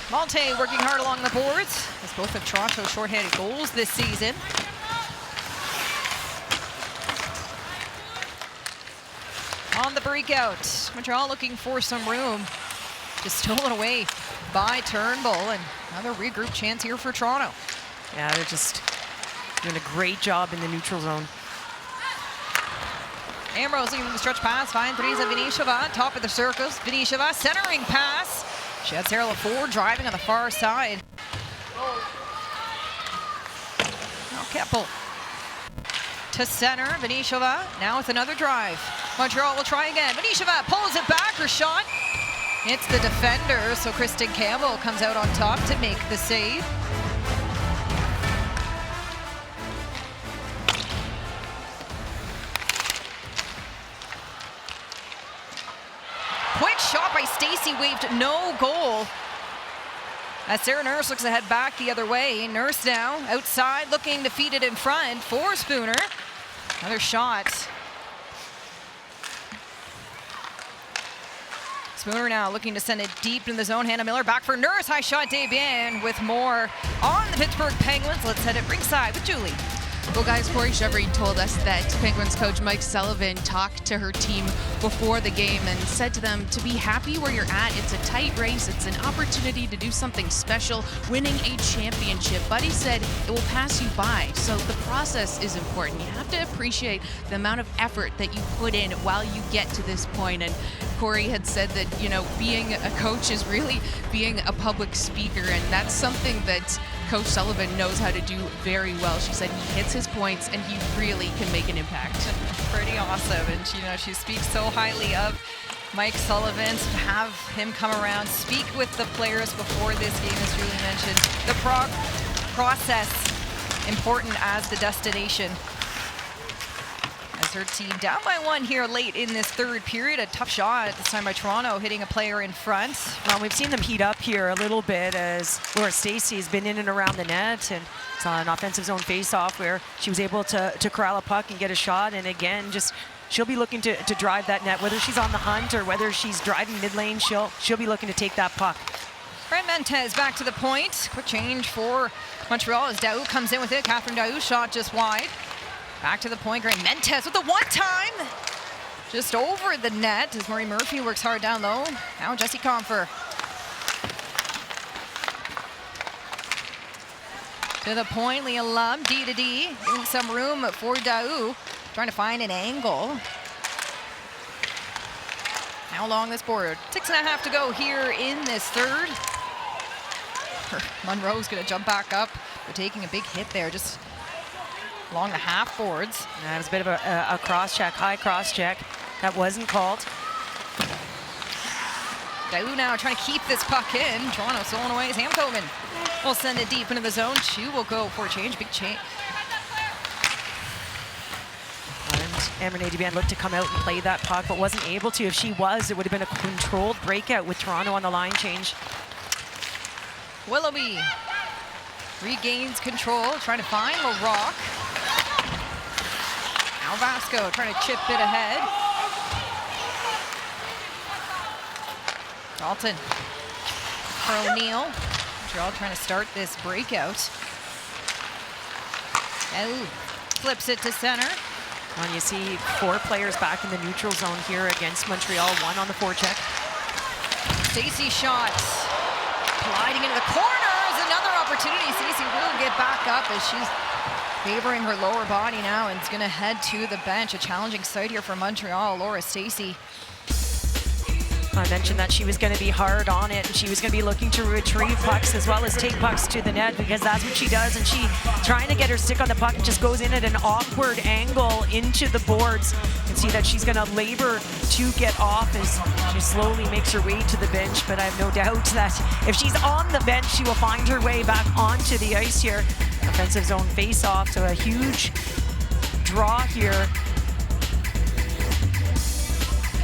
Malte working hard along the boards as both of Toronto's shorthanded goals this season. On the breakout, Montreal looking for some room. Just stolen away by Turnbull, and another regroup chance here for Toronto. Yeah, they're just doing a great job in the neutral zone. Ambrose looking for the stretch pass, finds Teresa Vinishova, top of the circles. Vinishova, centering pass. She had Sarah LaFour driving on the far side. Now Keppel to center, Vinishova, now with another drive. Montreal will try again. Vinishova pulls it back, her shot. It's the defender, so Kristen Campbell comes out on top to make the save. Quick shot by Stacey, waved no goal. As Sarah Nurse looks to head back the other way. Nurse now outside looking to feed it in front for Spooner. Another shot. Spooner now looking to send it deep in the zone. Hannah Miller back for Nurse. High shot, Desbiens with more on the Pittsburgh Penguins. Let's head it ringside with Julie. Well, guys, Corey Chevry told us that Penguins coach Mike Sullivan talked to her team before the game and said to them to be happy where you're at. It's a tight race. It's an opportunity to do something special, winning a championship. But he said it will pass you by. So the process is important. You have to appreciate the amount of effort that you put in while you get to this point. And Corey had said that, you know, being a coach is really being a public speaker, and that's something that Coach Sullivan knows how to do very well. She said he hits his points and he really can make an impact. Pretty awesome, and you know, she speaks so highly of Mike Sullivan. To have him come around, speak with the players before this game, as Julie mentioned. The process important as the destination. as her team down by 1 here late in this third period. A tough shot at this time by Toronto, hitting a player in front. Well, we've seen them heat up here a little bit as Laura Stacey has been in and around the net, and it's on an offensive zone face-off where she was able to corral a puck and get a shot. And again, just she'll be looking to drive that net, whether she's on the hunt or whether she's driving mid-lane. She'll be looking to take that puck. Fran Mentez back to the point. Quick change for Montreal as Daou comes in with it. Catherine Daou shot just wide. Back to the point. Grant Mentez with the one-time. Just over the net as Marie Murphy works hard down low. Now Jessie Comfer. To the point, Leah Lum, D to D. Giving some room for Daou. Trying to find an angle. Now along this board. 6.5 to go here in this third. Monroe's going to jump back up. They're taking a big hit there, just along the half boards. That was a bit of a cross-check, high cross-check. That wasn't called. Daou now trying to keep this puck in. Toronto stolen away as Hamkoven will send it deep into the zone. 2 will go for a change, big change. Amber Nadiban looked to come out and play that puck, but wasn't able to. If she was, it would have been a controlled breakout with Toronto on the line change. Willoughby regains control, trying to find LaRock. Now Vasco trying to chip it ahead. Dalton for O'Neill. Montreal trying to start this breakout. Oh, flips it to center. Well, you see 4 players back in the neutral zone here against Montreal, 1 on the forecheck. Stacey shot, gliding into the corner is another opportunity. Stacey will get back up as she's favoring her lower body now and is going to head to the bench. A challenging sight here for Montreal. Laura Stacey. I mentioned that she was going to be hard on it, and she was going to be looking to retrieve pucks as well as take pucks to the net, because that's what she does. And she trying to get her stick on the puck, just goes in at an awkward angle into the boards. You can see that she's going to labor to get off as she slowly makes her way to the bench. But I have no doubt that if she's on the bench, she will find her way back onto the ice here. Offensive zone face-off, so a huge draw here.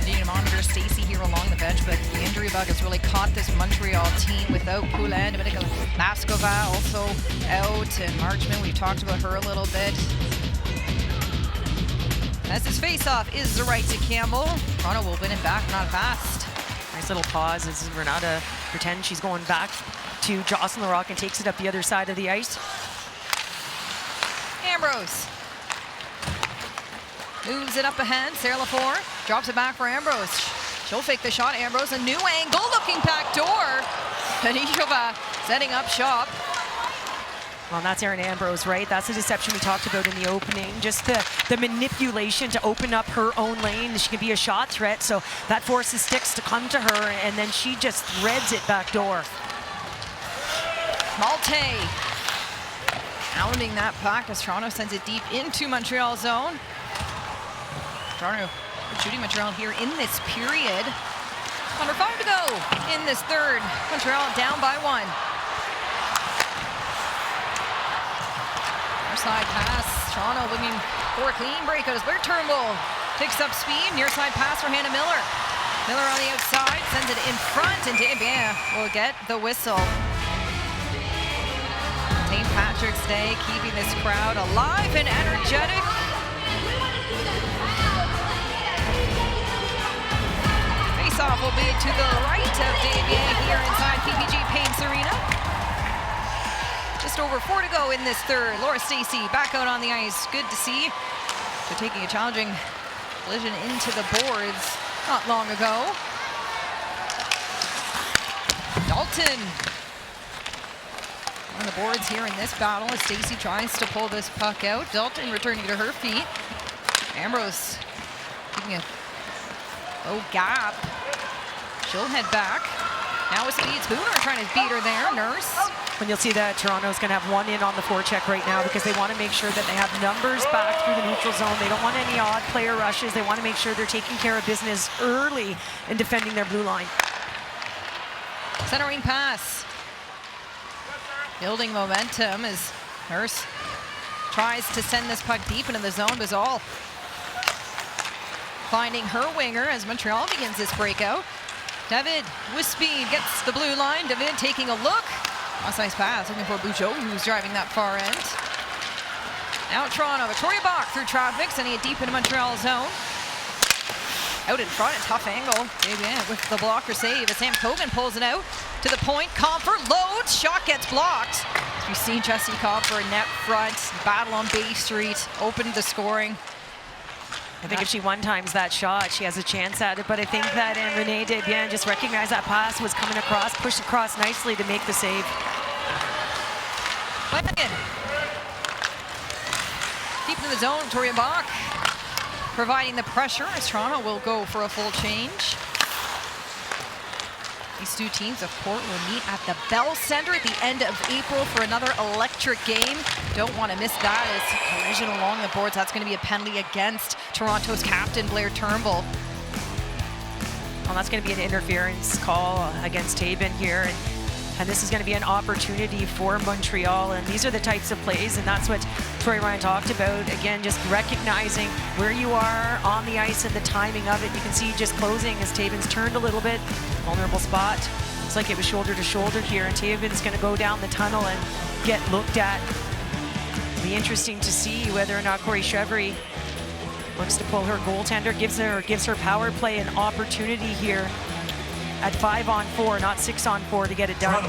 To monitor Stacey here along the bench, but the injury bug has really caught this Montreal team without Poulin. Dominika Laskova also out, and Marchman, we've talked about her a little bit. As this face-off is the right to Campbell. Toronto will win it back, not fast. Nice little pause as Renata pretends she's going back to Jocelyn LaRock and takes it up the other side of the ice. Ambrose moves it up ahead. Sarah Lafour drops it back for Ambrose. She'll fake the shot. Ambrose, a new angle, looking back door. Penishova setting up shop. Well, that's Erin Ambrose, right? That's the deception we talked about in the opening. Just the manipulation to open up her own lane. She can be a shot threat, so that forces sticks to come to her, and then she just threads it back door. Malte pounding that puck as Toronto sends it deep into Montreal zone. Toronto shooting Montreal here in this period. Under 5 to go in this third. Montreal down by 1. Near side pass. Toronto looking for a clean breakout as Blair Turnbull picks up speed. Near side pass for Hannah Miller. Miller on the outside sends it in front, and Desbiens will get the whistle. St. Patrick's Day keeping this crowd alive and energetic. Face-off will be to the right of Desbiens here inside PPG Paints Arena. Just over 4 to go in this third. Laura Stacey back out on the ice. Good to see. They're taking a challenging collision into the boards not long ago. Dalton on the boards here in this battle as Stacey tries to pull this puck out. Dalton returning to her feet. Ambrose giving a low gap. She'll head back. Now with speed, Spooner trying to beat her there. Nurse. And you'll see that Toronto's going to have 1 in on the forecheck right now because they want to make sure that they have numbers back through the neutral zone. They don't want any odd player rushes. They want to make sure they're taking care of business early in defending their blue line. Centering pass. Building momentum as Nurse tries to send this puck deep into the zone. Bazal finding her winger as Montreal begins this breakout. David with speed gets the blue line. David taking a look. Nice pass, looking for Bujo, who's driving that far end. Now Toronto, Victoria Bach through traffic, sending it deep into Montreal zone. Out in front, a tough angle. David with the blocker save as Sam Cogan pulls it out to the point. Comfort loads, shot gets blocked. We've seen Jessie Comfort net front, battle on Bay Street, open the scoring. I think if she one-times that shot, she has a chance at it. But I think that Renee Desbiens just recognized that pass was coming across, pushed across nicely to make the save. Flanagan. Deep into the zone, Victoria Bach providing the pressure as Toronto will go for a full change. These two teams, of course, will meet at the Bell Center at the end of April for another electric game. Don't want to miss that. It's a collision along the boards. That's going to be a penalty against Toronto's captain, Blair Turnbull. Well, that's going to be an interference call against Taben here. And this is going to be an opportunity for Montreal. And these are the types of plays, and that's what Troy Ryan talked about. Again, just recognizing where you are on the ice and the timing of it. You can see just closing as Taben's turned a little bit. Vulnerable spot. Looks like it was shoulder to shoulder here, and Taben's going to go down the tunnel and get looked at. It'll be interesting to see whether or not Corey Chevry looks to pull her goaltender, gives her power play an opportunity here at 5-on-4, not 6-on-4 to get it done.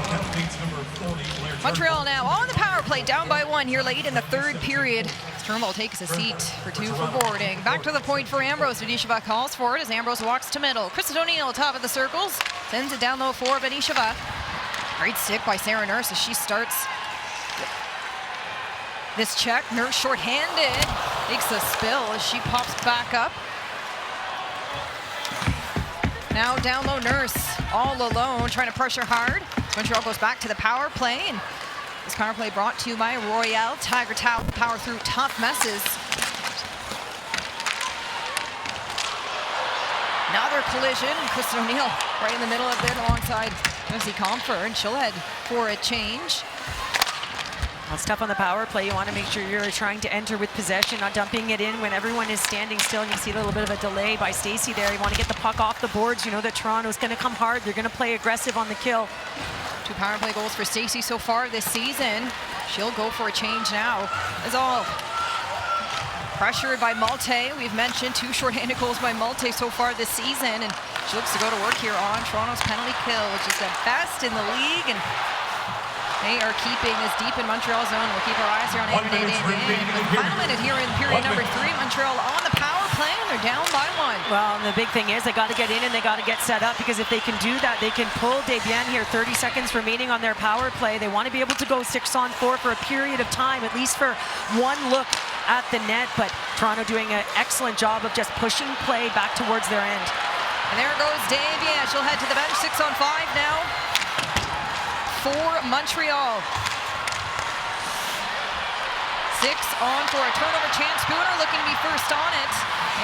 Montreal now on the power play, down by 1 here late in the third period. Turnbull takes a seat for 2 for boarding. Back to the point for Ambrose. Venisheva calls for it as Ambrose walks to middle. Kristen O'Neill, top of the circles, sends it down low for Venisheva. Great stick by Sarah Nurse as she starts this check. Nurse shorthanded, makes a spill as she pops back up. Now down low, Nurse all alone, trying to pressure hard. Montreal goes back to the power play, and this power play brought to you by Royale Tiger Towel. Power through tough messes. Another collision. Kristen O'Neill right in the middle of it alongside Jessie Comfort, and she'll head for a change. Well, it's tough on the power play. You want to make sure you're trying to enter with possession, not dumping it in when everyone is standing still. And you see a little bit of a delay by Stacey there. You want to get the puck off the boards. You know that Toronto's going to come hard. They're going to play aggressive on the kill. 2 power play goals for Stacey so far this season. She'll go for a change now. As all pressured by Malte. We've mentioned 2 shorthanded goals by Malte so far this season, and she looks to go to work here on Toronto's penalty kill, which is the best in the league. And they are keeping this deep in Montreal zone. We'll keep our eyes here on Renee Desbiens. With the final minute here in period number 3, Montreal on the power play, and they're down by 1. Well, and the big thing is they got to get in and they got to get set up, because if they can do that, they can pull Desbiens here. 30 seconds remaining on their power play. They want to be able to go 6-on-4 for a period of time, at least for 1 look at the net. But Toronto doing an excellent job of just pushing play back towards their end. And there goes Desbiens. She'll head to the bench. 6-on-5 now for Montreal. 6 on for a turnover chance. Spooner looking to be first on it.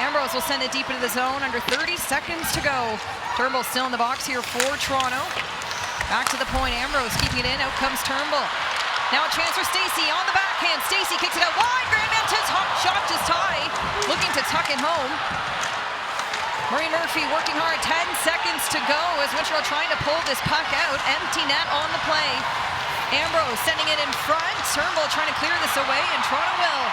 Ambrose will send it deep into the zone. Under 30 seconds to go. Turnbull still in the box here for Toronto. Back to the point. Ambrose keeping it in. Out comes Turnbull. Now a chance for Stacey on the backhand. Stacey kicks it out wide. Graham Mantis shot just high. Looking to tuck it home. Marie Murphy working hard, 10 seconds to go as Montreal trying to pull this puck out. Empty net on the play. Ambrose sending it in front. Turnbull trying to clear this away, and Toronto will.